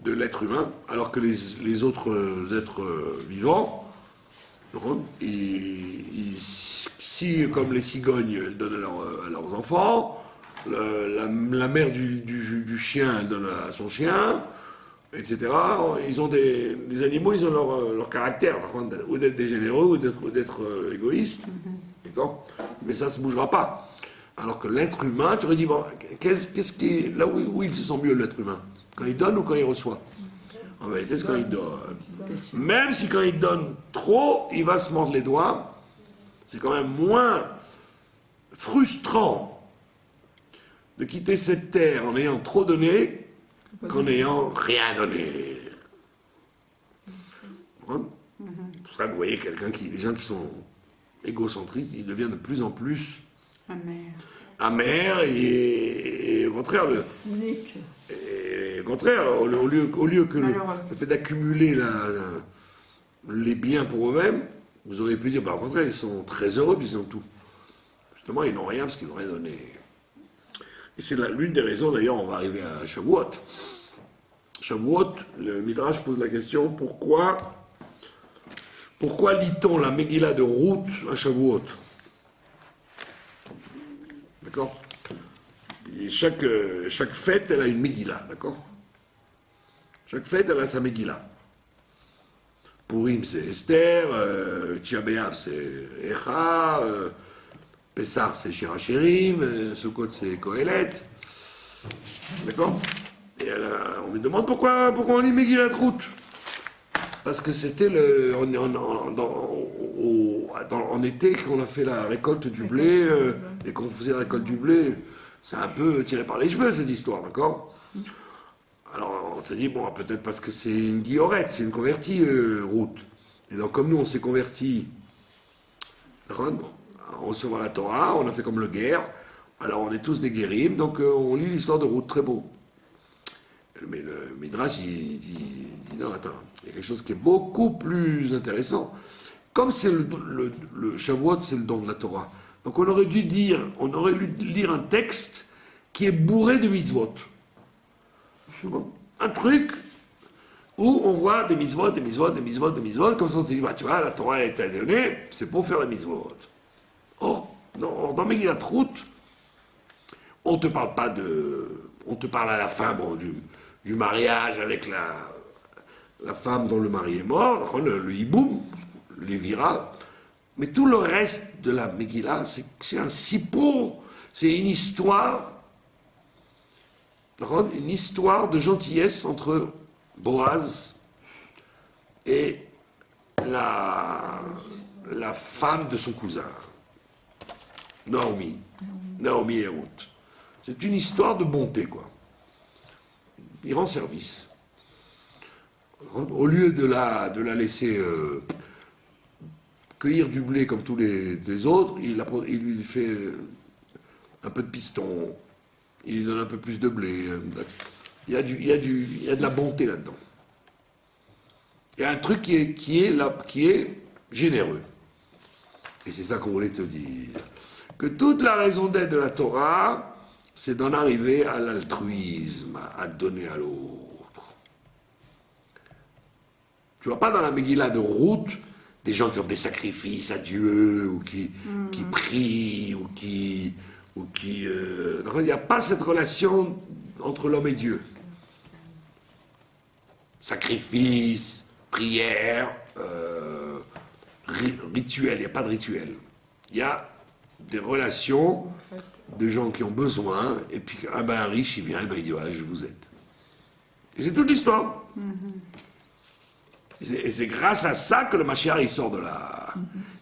de l'être humain, alors que les autres êtres vivants, si, comme les cigognes, elles donnent à leurs enfants, la mère du chien, elle donne à son chien, etc. Ils ont des animaux, ils ont leur caractère, ou d'être des généreux, ou d'être égoïstes, d'accord? Mais ça ne se bougera pas. Alors que l'être humain, tu aurais dit, bon, là où il se sent mieux, l'être humain? Quand il donne ou quand il reçoit? En vérité, c'est quand il donne. Même si quand il donne trop, il va se mordre les doigts, c'est quand même moins frustrant de quitter cette terre en ayant trop donné qu'en n'ayant rien donné. C'est pour ça que vous voyez les gens qui sont égocentristes, ils deviennent de plus en plus amers et au contraire, cynique. Au contraire, au lieu que le fait d'accumuler les biens pour eux-mêmes, vous auriez pu dire, au contraire, ils sont très heureux, ils ont tout. Justement, ils n'ont rien parce qu'ils n'ont rien donné. Et c'est l'une des raisons, d'ailleurs, on va arriver à Shavuot. Shavuot, le Midrash pose la question, pourquoi lit-on la Megillah de Ruth à Shavuot? D'accord? Et chaque fête, elle a une Megillah, d'accord? Chaque fête, elle a sa Megillah. Purim, c'est Esther, Tisha B'Av, c'est Echa, Pessar, c'est Shirachirim, Sukkot, c'est Kohelet. D'accord? Et on me demande pourquoi on lit Megillat Ruth. Parce que c'était en été qu'on a fait la récolte du blé, et qu'on faisait la récolte du blé, c'est un peu tiré par les cheveux cette histoire, d'accord? Alors on te dit, bon, peut-être parce que c'est une guillorette, c'est une convertie, Ruth. Et donc comme nous on s'est convertis en recevant la Torah, on a fait comme le guerre, alors on est tous des guérim, donc on lit l'histoire de Ruth, très beau. Mais le Midrash, il dit non, attends, il y a quelque chose qui est beaucoup plus intéressant. Comme c'est le Shavuot, c'est le don de la Torah. Donc on aurait dû lire un texte qui est bourré de mitzvot. Un truc où on voit des mitzvot, comme ça on te dit, bah, tu vois, la Torah elle a été donnée, c'est pour faire la mitzvot. Or, dans Megillat Ruth, on te parle pas on te parle à la fin, bon, du mariage avec la femme dont le mari est mort, le hiboum, l'évira, mais tout le reste de la Megillah, c'est un sipour, c'est une histoire de gentillesse entre Boaz et la femme de son cousin, Naomi et Ruth. C'est une histoire de bonté, quoi. Il rend service. Au lieu de la laisser cueillir du blé comme tous les autres, il lui fait un peu de piston, il lui donne un peu plus de blé. Il y a de la bonté là-dedans. Il y a un truc qui est généreux. Et c'est ça qu'on voulait te dire. Que toute la raison d'être de la Torah, c'est d'en arriver à l'altruisme, à donner à l'autre. Tu vois pas dans la Megillah de Ruth des gens qui offrent des sacrifices à Dieu, ou qui prient, ou qui il n'y a pas cette relation entre l'homme et Dieu. Sacrifice, prière, rituel, il n'y a pas de rituel. Il y a des relations de gens qui ont besoin, et puis un riche, il vient, il dit, voilà, je vous aide. Et c'est toute l'histoire. Et c'est grâce à ça que le Mashiach, il sort de là.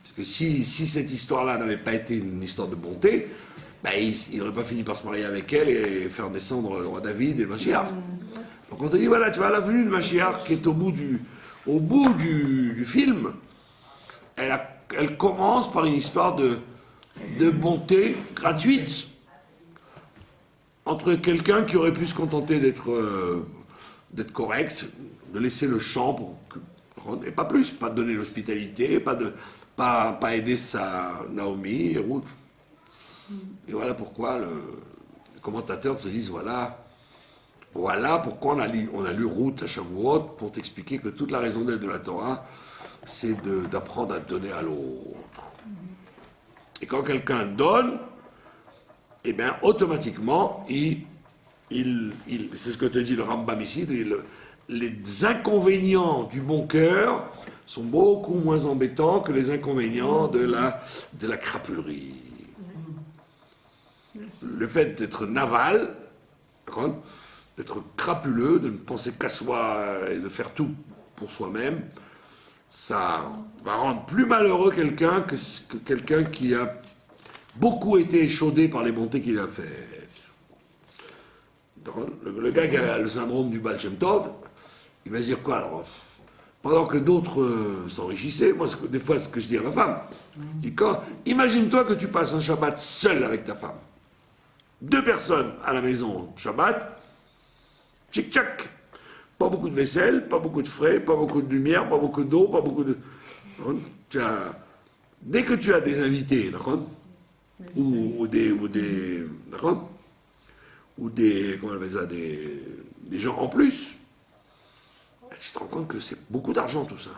Parce que si cette histoire-là n'avait pas été une histoire de bonté, il n'aurait pas fini par se marier avec elle et faire descendre le roi David et le Mashiach. Donc on te dit, voilà, tu vois, la venue de Mashiach qui est au bout du film, elle commence par une histoire de bonté gratuite entre quelqu'un qui aurait pu se contenter d'être correct, de laisser le champ et pas plus, pas donner l'hospitalité, pas aider sa Naomi et Ruth. Et voilà pourquoi les commentateurs te disent, voilà pourquoi on a lu Ruth à Shavuot, pour t'expliquer que toute la raison d'être de la Torah, c'est d'apprendre à donner à l'autre. Et quand quelqu'un donne, eh bien, automatiquement, c'est ce que te dit le Rambam ici, les inconvénients du bon cœur sont beaucoup moins embêtants que les inconvénients de la crapulerie. Le fait d'être naval, d'être crapuleux, de ne penser qu'à soi et de faire tout pour soi-même, ça va rendre plus malheureux quelqu'un que quelqu'un qui a beaucoup été échaudé par les bontés qu'il a faites. Le gars qui a le syndrome du Baal Shem Tov, il va se dire quoi alors? Pendant que d'autres s'enrichissaient, moi des fois ce que je dis à ma femme, je dis, imagine-toi que tu passes un Shabbat seul avec ta femme. 2 personnes à la maison, Shabbat, tchic-tchac. Pas beaucoup de vaisselle, pas beaucoup de frais, pas beaucoup de lumière, pas beaucoup d'eau, pas beaucoup de... Dès que tu as des invités, d'accord, ou des comment on appelle ça, des gens en plus, tu te rends compte que c'est beaucoup d'argent tout ça.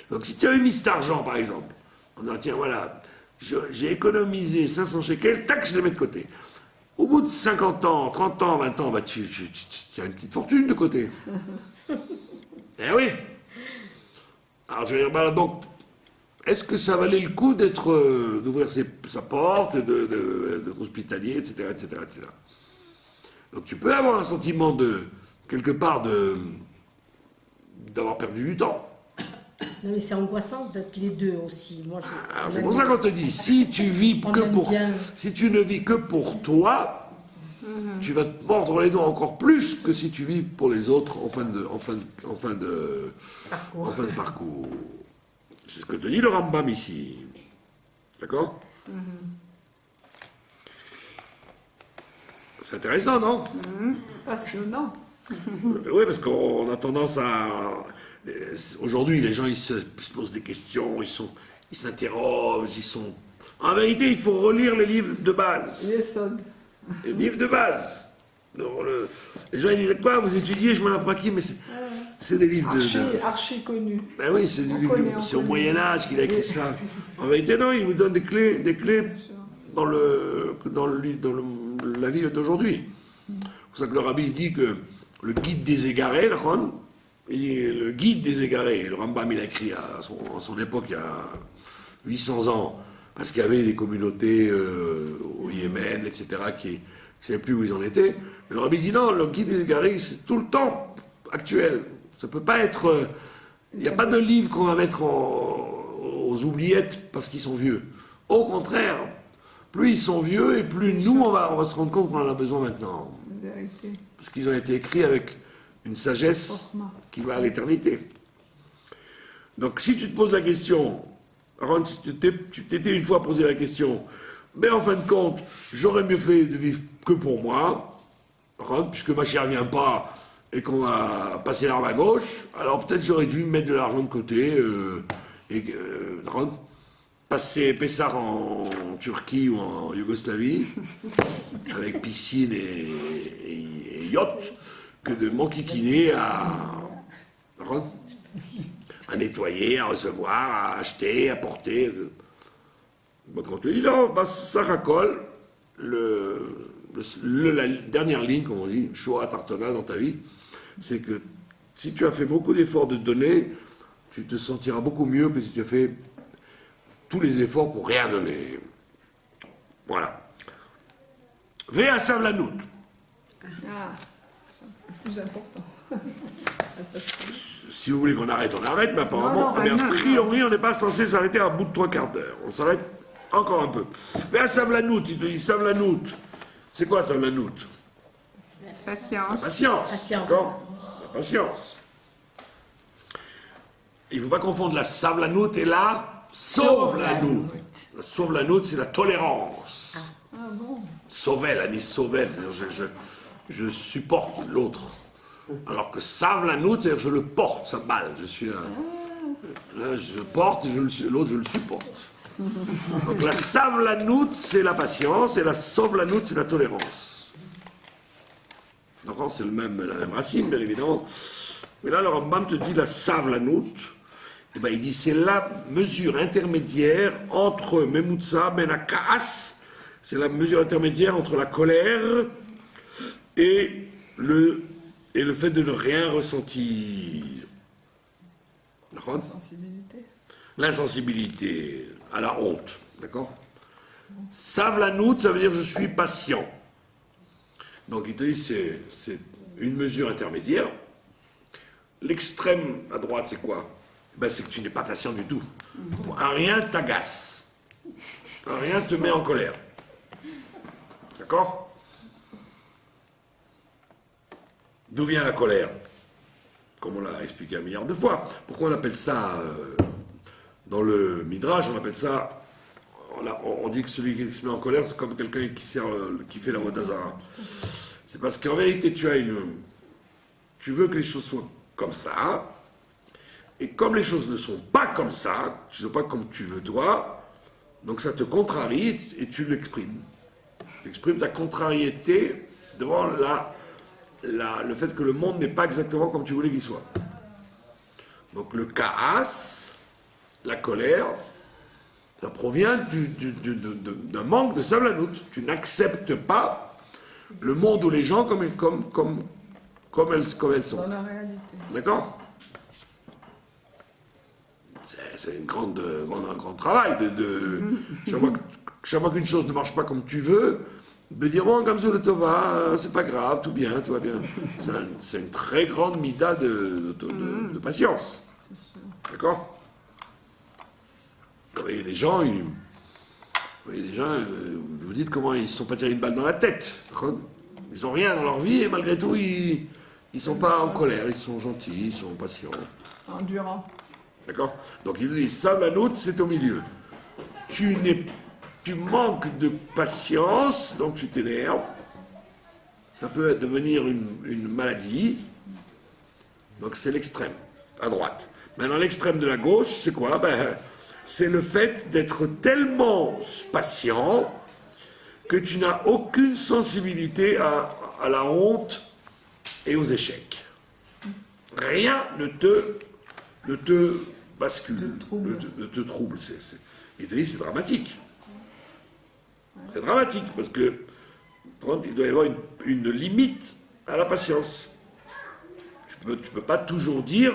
Donc si tu avais mis cet argent par exemple, on dit tiens voilà, j'ai économisé 500 shekels, tac, je les mets de côté. Au bout de 50 ans, 30 ans, 20 ans, tu as une petite fortune de côté. Eh oui. Alors tu vas dire, donc, est-ce que ça valait le coup d'ouvrir sa porte, d'être hospitalier, etc., etc., etc. Donc tu peux avoir un sentiment quelque part, d'avoir perdu du temps. Non, mais c'est angoissant d'être les deux aussi. Moi, Alors c'est pour ça qu'on te dit, si tu ne vis que pour toi, tu vas te mordre les doigts encore plus que si tu vis pour les autres en fin de parcours. C'est ce que te dit le Rambam ici. D'accord? C'est intéressant, non? Passionnant. Oui, parce qu'on a tendance à... Aujourd'hui, les gens, ils se posent des questions, ils s'interrogent, En vérité, il faut relire les livres de base. Les sodes. Les livres de base. Les gens, ils disent quoi? Vous étudiez, je m'en apprends qui, mais c'est des livres Archi connu. Ben oui, c'est au Moyen-Âge qu'il a écrit ça. En vérité, non, il vous donne des clés dans la vie d'aujourd'hui. C'est pour ça que le rabbi dit que le guide des égarés, le guide des égarés, le Rambam il a écrit à son époque, il y a 800 ans, parce qu'il y avait des communautés au Yémen, etc., qui ne savaient plus où ils en étaient. Le rabbi dit non, le guide des égarés, c'est tout le temps actuel. Ça peut pas être... Il n'y a pas de livre qu'on va mettre aux oubliettes parce qu'ils sont vieux. Au contraire, plus ils sont vieux et plus nous, on va se rendre compte qu'on en a besoin maintenant. Vérité. Parce qu'ils ont été écrits avec une sagesse qui va à l'éternité. Donc si tu te poses la question, Aaron, si tu t'étais une fois posé la question, mais en fin de compte, j'aurais mieux fait de vivre que pour moi, Aaron, puisque ma chère ne vient pas et qu'on va passer l'arme à gauche, alors peut-être j'aurais dû mettre de l'argent de côté Aaron, passer Pessar en Turquie ou en Yougoslavie, avec piscine et yacht, que de m'enquiquiner à nettoyer, à recevoir, à acheter, à porter. Donc on te dit non, ça racole la dernière ligne, comme on dit, Shoah Tartona dans ta vie, c'est que si tu as fait beaucoup d'efforts de donner, tu te sentiras beaucoup mieux que si tu as fait tous les efforts pour rien donner. Voilà. Vea Savlanout. Ah, c'est le plus important. Si vous voulez qu'on arrête, on arrête, mais apparemment, Non, a priori, on n'est pas censé s'arrêter à bout de 3/4 d'heure. On s'arrête encore un peu. Vea Savlanout, il te dit Savlanout. C'est quoi Savlanout? Patience. La patience. Patience. D'accord? La patience. Il ne faut pas confondre la Savlanout et la Sauve-la-nout. La Sauve-la-nout, c'est la tolérance. Ah bon? Sauvel, Anis Sauvel, c'est-à-dire je supporte l'autre. Alors que Savlanout, c'est-à-dire je le porte, sa balle. Je suis là, je porte et l'autre, je le supporte. Donc la Savlanout, c'est la patience, et la Sauve-la-nout, c'est la tolérance. Donc c'est la même racine, bien évidemment. Mais là, le Rambam te dit la Savlanout. Eh ben, il dit c'est la mesure intermédiaire entre Memutsa ben Akaas, c'est la mesure intermédiaire entre la colère et le fait de ne rien ressentir. Sensibilité. L'insensibilité à la honte, d'accord? Savlanout, ça veut dire je suis patient. Donc il te dit c'est une mesure intermédiaire. L'extrême à droite, c'est quoi? Ben, c'est que tu n'es pas patient du tout. Rien t'agace. Rien te met en colère. D'accord? D'où vient la colère? Comme on l'a expliqué un milliard de fois. Pourquoi on appelle ça, dans le Midrash, on appelle ça, on dit que celui qui se met en colère, c'est comme quelqu'un qui fait la Vodazara. C'est parce qu'en vérité, tu veux que les choses soient comme ça, et comme les choses ne sont pas comme ça, tu ne sont pas comme tu veux toi, donc ça te contrarie et tu l'exprimes. Tu exprimes ta contrariété devant le fait que le monde n'est pas exactement comme tu voulais qu'il soit. Donc le kaas, la colère, ça provient d'un manque de Savlanout. Tu n'acceptes pas le monde ou les gens comme elles sont. Dans la réalité. D'accord? c'est un grand travail chaque fois qu'une chose ne marche pas comme tu veux, de dire bon, comme ça, le tova, c'est pas grave, tout va bien. C'est une très grande mida de patience. D'accord? Vous voyez des gens, vous dites comment ils ne se sont pas tirés une balle dans la tête. Ils n'ont rien dans leur vie et malgré tout, ils ne sont pas en colère, ils sont gentils, ils sont patients. Endurant. D'accord? Donc il dit, ça, la nôtre, c'est au milieu. Tu manques de patience, donc tu t'énerves. Ça peut devenir une maladie. Donc c'est l'extrême, à droite. Maintenant, l'extrême de la gauche, c'est quoi? C'est le fait d'être tellement patient que tu n'as aucune sensibilité à la honte et aux échecs. Rien ne te bascule, ne te trouble. Il te dit c'est dramatique. C'est dramatique parce que il doit y avoir une limite à la patience. Tu peux pas toujours dire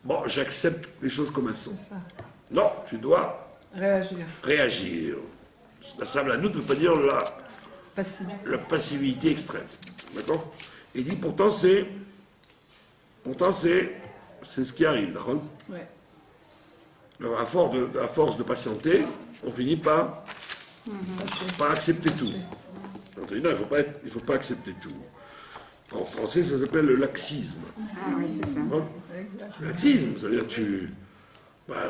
bon, j'accepte les choses comme elles sont. Non, tu dois réagir. La sablanout ne veut pas dire la passivité extrême. D'accord? Il dit pourtant c'est ce qui arrive. D'accord? Ouais. Alors, à force de patienter, on finit par accepter tout. Donc, non, il ne faut pas accepter tout. En français, ça s'appelle le laxisme. Ah oui, c'est ça. Le laxisme, ça veut dire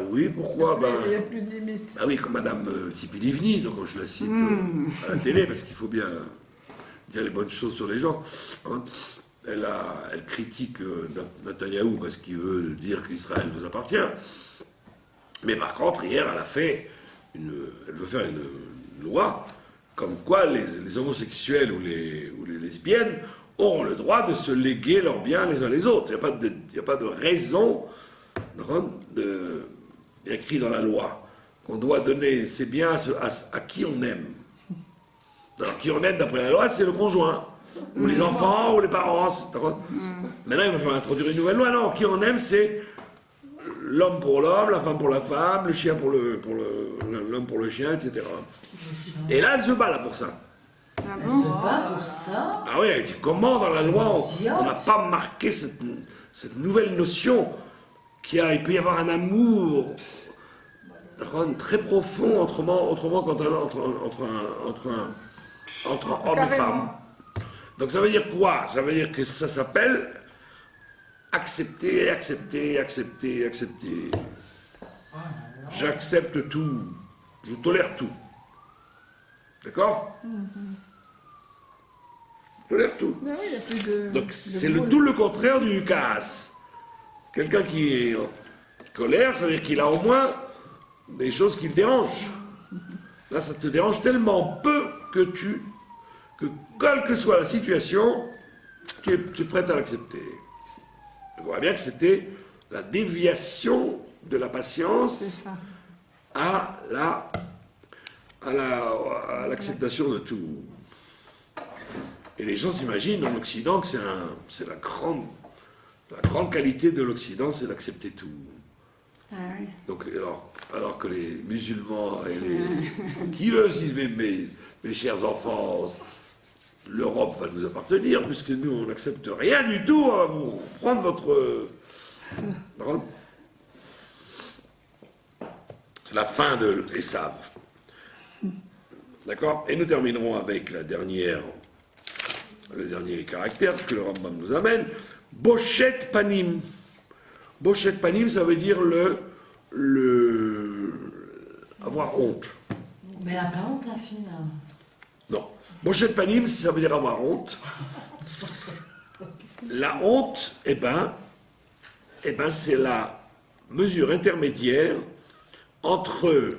oui, pourquoi? Il n'y a plus de limite. Ah oui, comme Madame Tsipilivni, donc je la cite à la télé, parce qu'il faut bien dire les bonnes choses sur les gens. Elle critique Netanyahou parce qu'il veut dire qu'Israël nous appartient. Mais par contre, hier, elle veut faire une loi comme quoi les homosexuels ou les lesbiennes auront le droit de se léguer leurs biens les uns les autres. Il n'y a pas de raison écrit dans la loi qu'on doit donner ses biens à qui on aime. Alors, qui on aime d'après la loi, c'est le conjoint, ou les enfants, ou les parents. Maintenant, il va falloir introduire une nouvelle loi. Non, qui on aime, c'est l'homme pour l'homme, la femme pour la femme, le chien pour l'homme pour le chien, etc. Et là, elle se bat là pour ça. Ah Elle bon? se bat pour ça. Ah oui, elle dit comment dans la loi on n'a pas marqué cette nouvelle notion il peut y avoir un amour très profond autrement qu'entre homme et femme. Donc ça veut dire quoi? Ça veut dire que ça s'appelle accepter. J'accepte tout, je tolère tout. D'accord? Je tolère tout. Ah oui, il y a plus de... Donc c'est tout le contraire du kaas. Quelqu'un qui est en colère, ça veut dire qu'il a au moins des choses qui le dérangent. Là, ça te dérange tellement peu que quelle que soit la situation, tu es prêt à l'accepter. On voit bien que c'était la déviation de la patience à l'acceptation de tout. Et les gens s'imaginent en Occident que c'est la grande qualité de l'Occident, c'est d'accepter tout. Ah oui. Donc, alors que les musulmans et qui eux disent mes chers enfants, l'Europe va nous appartenir, puisque nous on n'accepte rien du tout, on va vous prendre votre... C'est la fin de Esav. D'accord? Et nous terminerons avec le dernier caractère que le Rambam nous amène. Boshet panim. Boshet panim, ça veut dire avoir honte. Mais elle n'a pas honte, la fille, là. Non. Boshet panim, ça veut dire avoir honte. La honte, c'est la mesure intermédiaire entre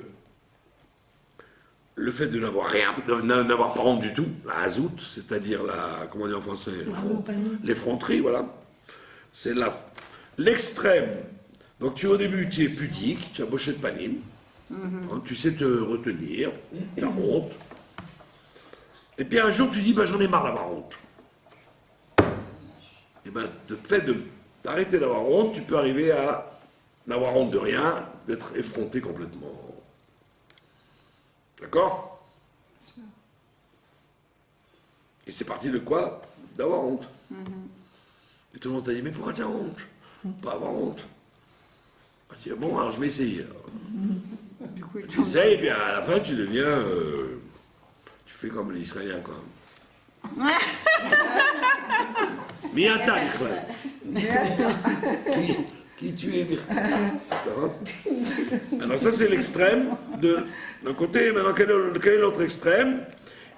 le fait de n'avoir rien, de n'avoir pas honte du tout, la hazout, c'est-à-dire comment on dit en français, l'effronterie, voilà. C'est l'extrême. Donc au début, tu es pudique, tu as boshet panim, tu sais te retenir, tu as honte. Et puis un jour, tu dis, j'en ai marre d'avoir honte. Et le fait d'arrêter d'avoir honte, tu peux arriver à n'avoir honte de rien, d'être effronté complètement. D'accord? Et c'est parti de quoi? D'avoir honte. Et tout le monde t'a dit, mais pourquoi tu as honte? Pas avoir honte. Tu dis, bon, alors je vais essayer. Du coup, Tu essayes, et puis à la fin, tu deviens... tu fais comme les Israéliens, quoi. Miata, qui tu es, alors ça, c'est l'extrême d'un côté. Maintenant, quel est l'autre extrême?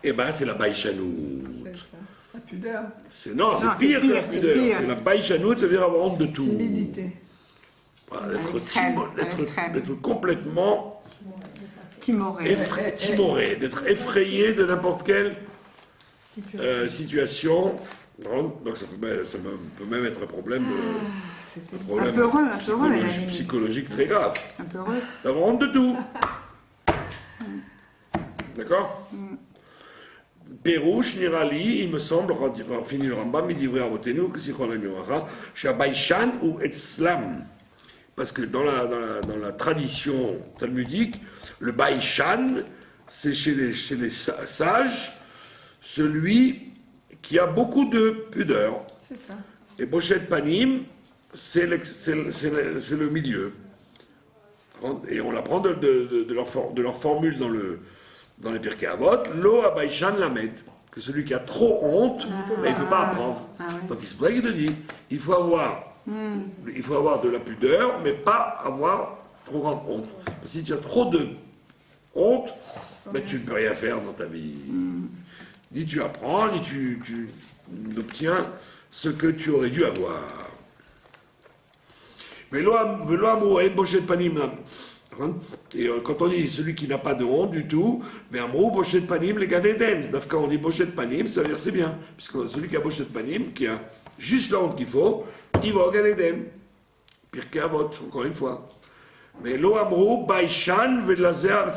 Eh bien, c'est la baïchanout. C'est ça. La pudeur. Non, c'est pire que la c'est pudeur. pire. C'est la baïchanout, ça veut dire avoir honte de tout. Timidité. Voilà, l'extrême, à l'extrême. d'être complètement Timoré. timoré, d'être effrayé de n'importe quelle situation. Donc ça peut même être un problème, psychologique très grave. Un peu heureux. D'avoir honte de tout. D'accord? Pérouche, Nirali, il me semble, finit le Rambam, il dit vrai à Motenu, que si Cholam Yoracha, chez Baïchan ou Etzlam. Parce que dans la tradition talmudique, le Baïchan, c'est chez les sages, celui qui a beaucoup de pudeur. C'est ça. Et Boshet Panim, c'est le milieu. Et on l'apprend de leur formule dans les Pirkei Avot, Lo Abaïchan Lamed, que celui qui a trop honte, il ne peut pas apprendre. Donc c'est pour ça qu'il te dit, il faut avoir de la pudeur, mais pas avoir trop grande honte. Parce que si tu as trop de honte, tu ne peux rien faire dans ta vie. Ni tu apprends, ni tu n'obtiens ce que tu aurais dû avoir. Mais et quand on dit celui qui n'a pas de honte du tout, mais Amrou, Boshet Panim, les Gan Eden. Quand on dit Boshet Panim, ça veut dire c'est bien. Puisque celui qui a Boshet Panim, qui a juste la honte qu'il faut, il va au Gan Eden. Pirkei Avot, encore une fois. Mais Lo Amrou, Baïchan, Vedlazer,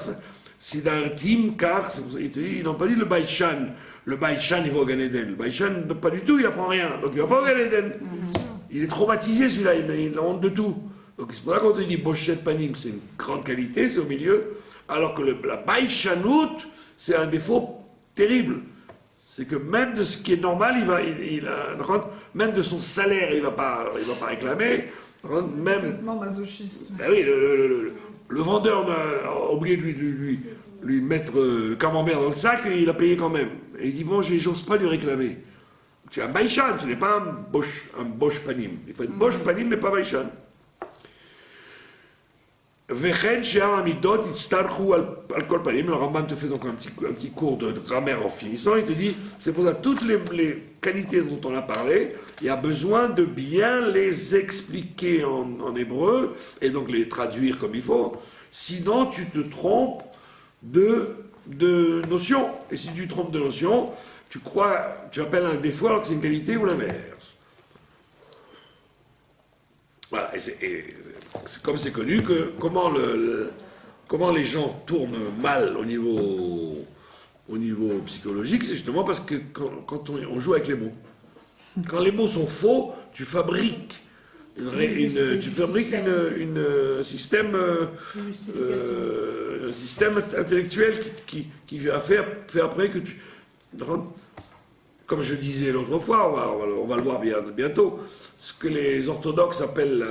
Sidartim, car, ils n'ont pas dit le Baïchan. Le Baïchan, il va au Gan Eden. Le Baïchan, pas du tout, il n'apprend rien. Donc il ne va pas au Gan Eden. Il est traumatisé celui-là, il a honte de tout. Donc c'est pour ça qu'on te dit Boshet Panim, c'est une grande qualité, c'est au milieu, alors que la Baïchanout, c'est un défaut terrible. C'est que même de ce qui est normal, même de son salaire, il va pas réclamer. Même, Complètement masochiste. ben oui, le vendeur a oublié de lui mettre le camembert dans le sac et il a payé quand même. Et il dit bon, j'ose pas lui réclamer. Tu es un Baïchan, tu n'es pas un Bosh Panim. Il faut être Bosh Panim, mais pas Baïchan. Vechen she'ar amidot itztarchu al kol panim. Le Rambam te fait donc un petit cours de grammaire en finissant. Il te dit, c'est pour ça toutes les qualités dont on a parlé, il y a besoin de bien les expliquer en hébreu et donc les traduire comme il faut. Sinon, tu te trompes de notion. Et si tu te trompes de notion, tu appelles un défaut alors que c'est une qualité ou l'inverse. Voilà, comme c'est connu que comment les gens tournent mal au niveau psychologique, c'est justement parce que quand on joue avec les mots. Quand les mots sont faux, tu fabriques un système intellectuel qui va faire après que tu... Comme je disais l'autre fois, on va le voir bientôt, ce que les orthodoxes appellent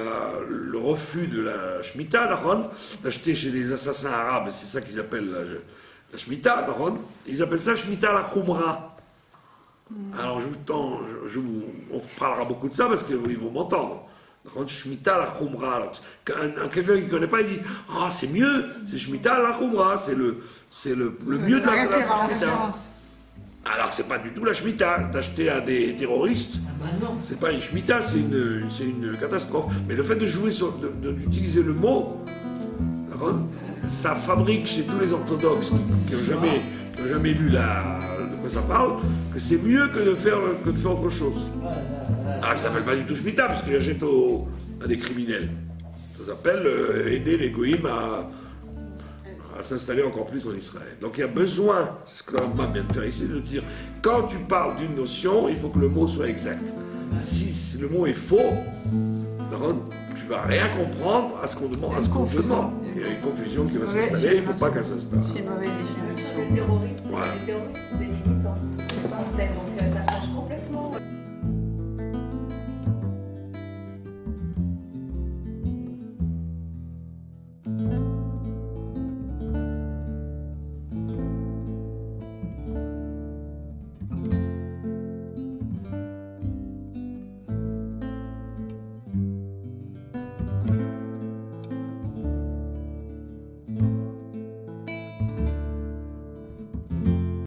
le refus de la Shemitah, d'acheter chez les assassins arabes, c'est ça qu'ils appellent la Shemitah, ils appellent ça Shemitah la Khumra. Alors on parlera beaucoup de ça parce qu'ils vont m'entendre. Shemitah la Khumra. Quelqu'un qui ne connaît pas, il dit ah c'est mieux, c'est Shemitah la Khumra, c'est le mieux de la Shemitah. Alors c'est pas du tout la Shemitah, d'acheter à des terroristes, c'est pas une Shemitah, c'est une catastrophe. Mais le fait de jouer d'utiliser le mot, ça fabrique chez tous les orthodoxes qui n'ont jamais lu de quoi ça parle, que c'est mieux que de faire autre chose. Alors ça s'appelle pas du tout Shemitah, parce que j'achète à des criminels. Ça s'appelle aider les goïms à s'installer encore plus en Israël. Donc il y a besoin, c'est ce que Rambam vient de faire ici, de dire, quand tu parles d'une notion, il faut que le mot soit exact. Si le mot est faux, Par contre, tu vas rien comprendre à ce qu'on demande, à ce qu'on te demande. Il y a une confusion qui va s'installer, il ne faut pas qu'elle s'installe. C'est une mauvaise Les définition. terroristes, Voilà. c'est des terroristes,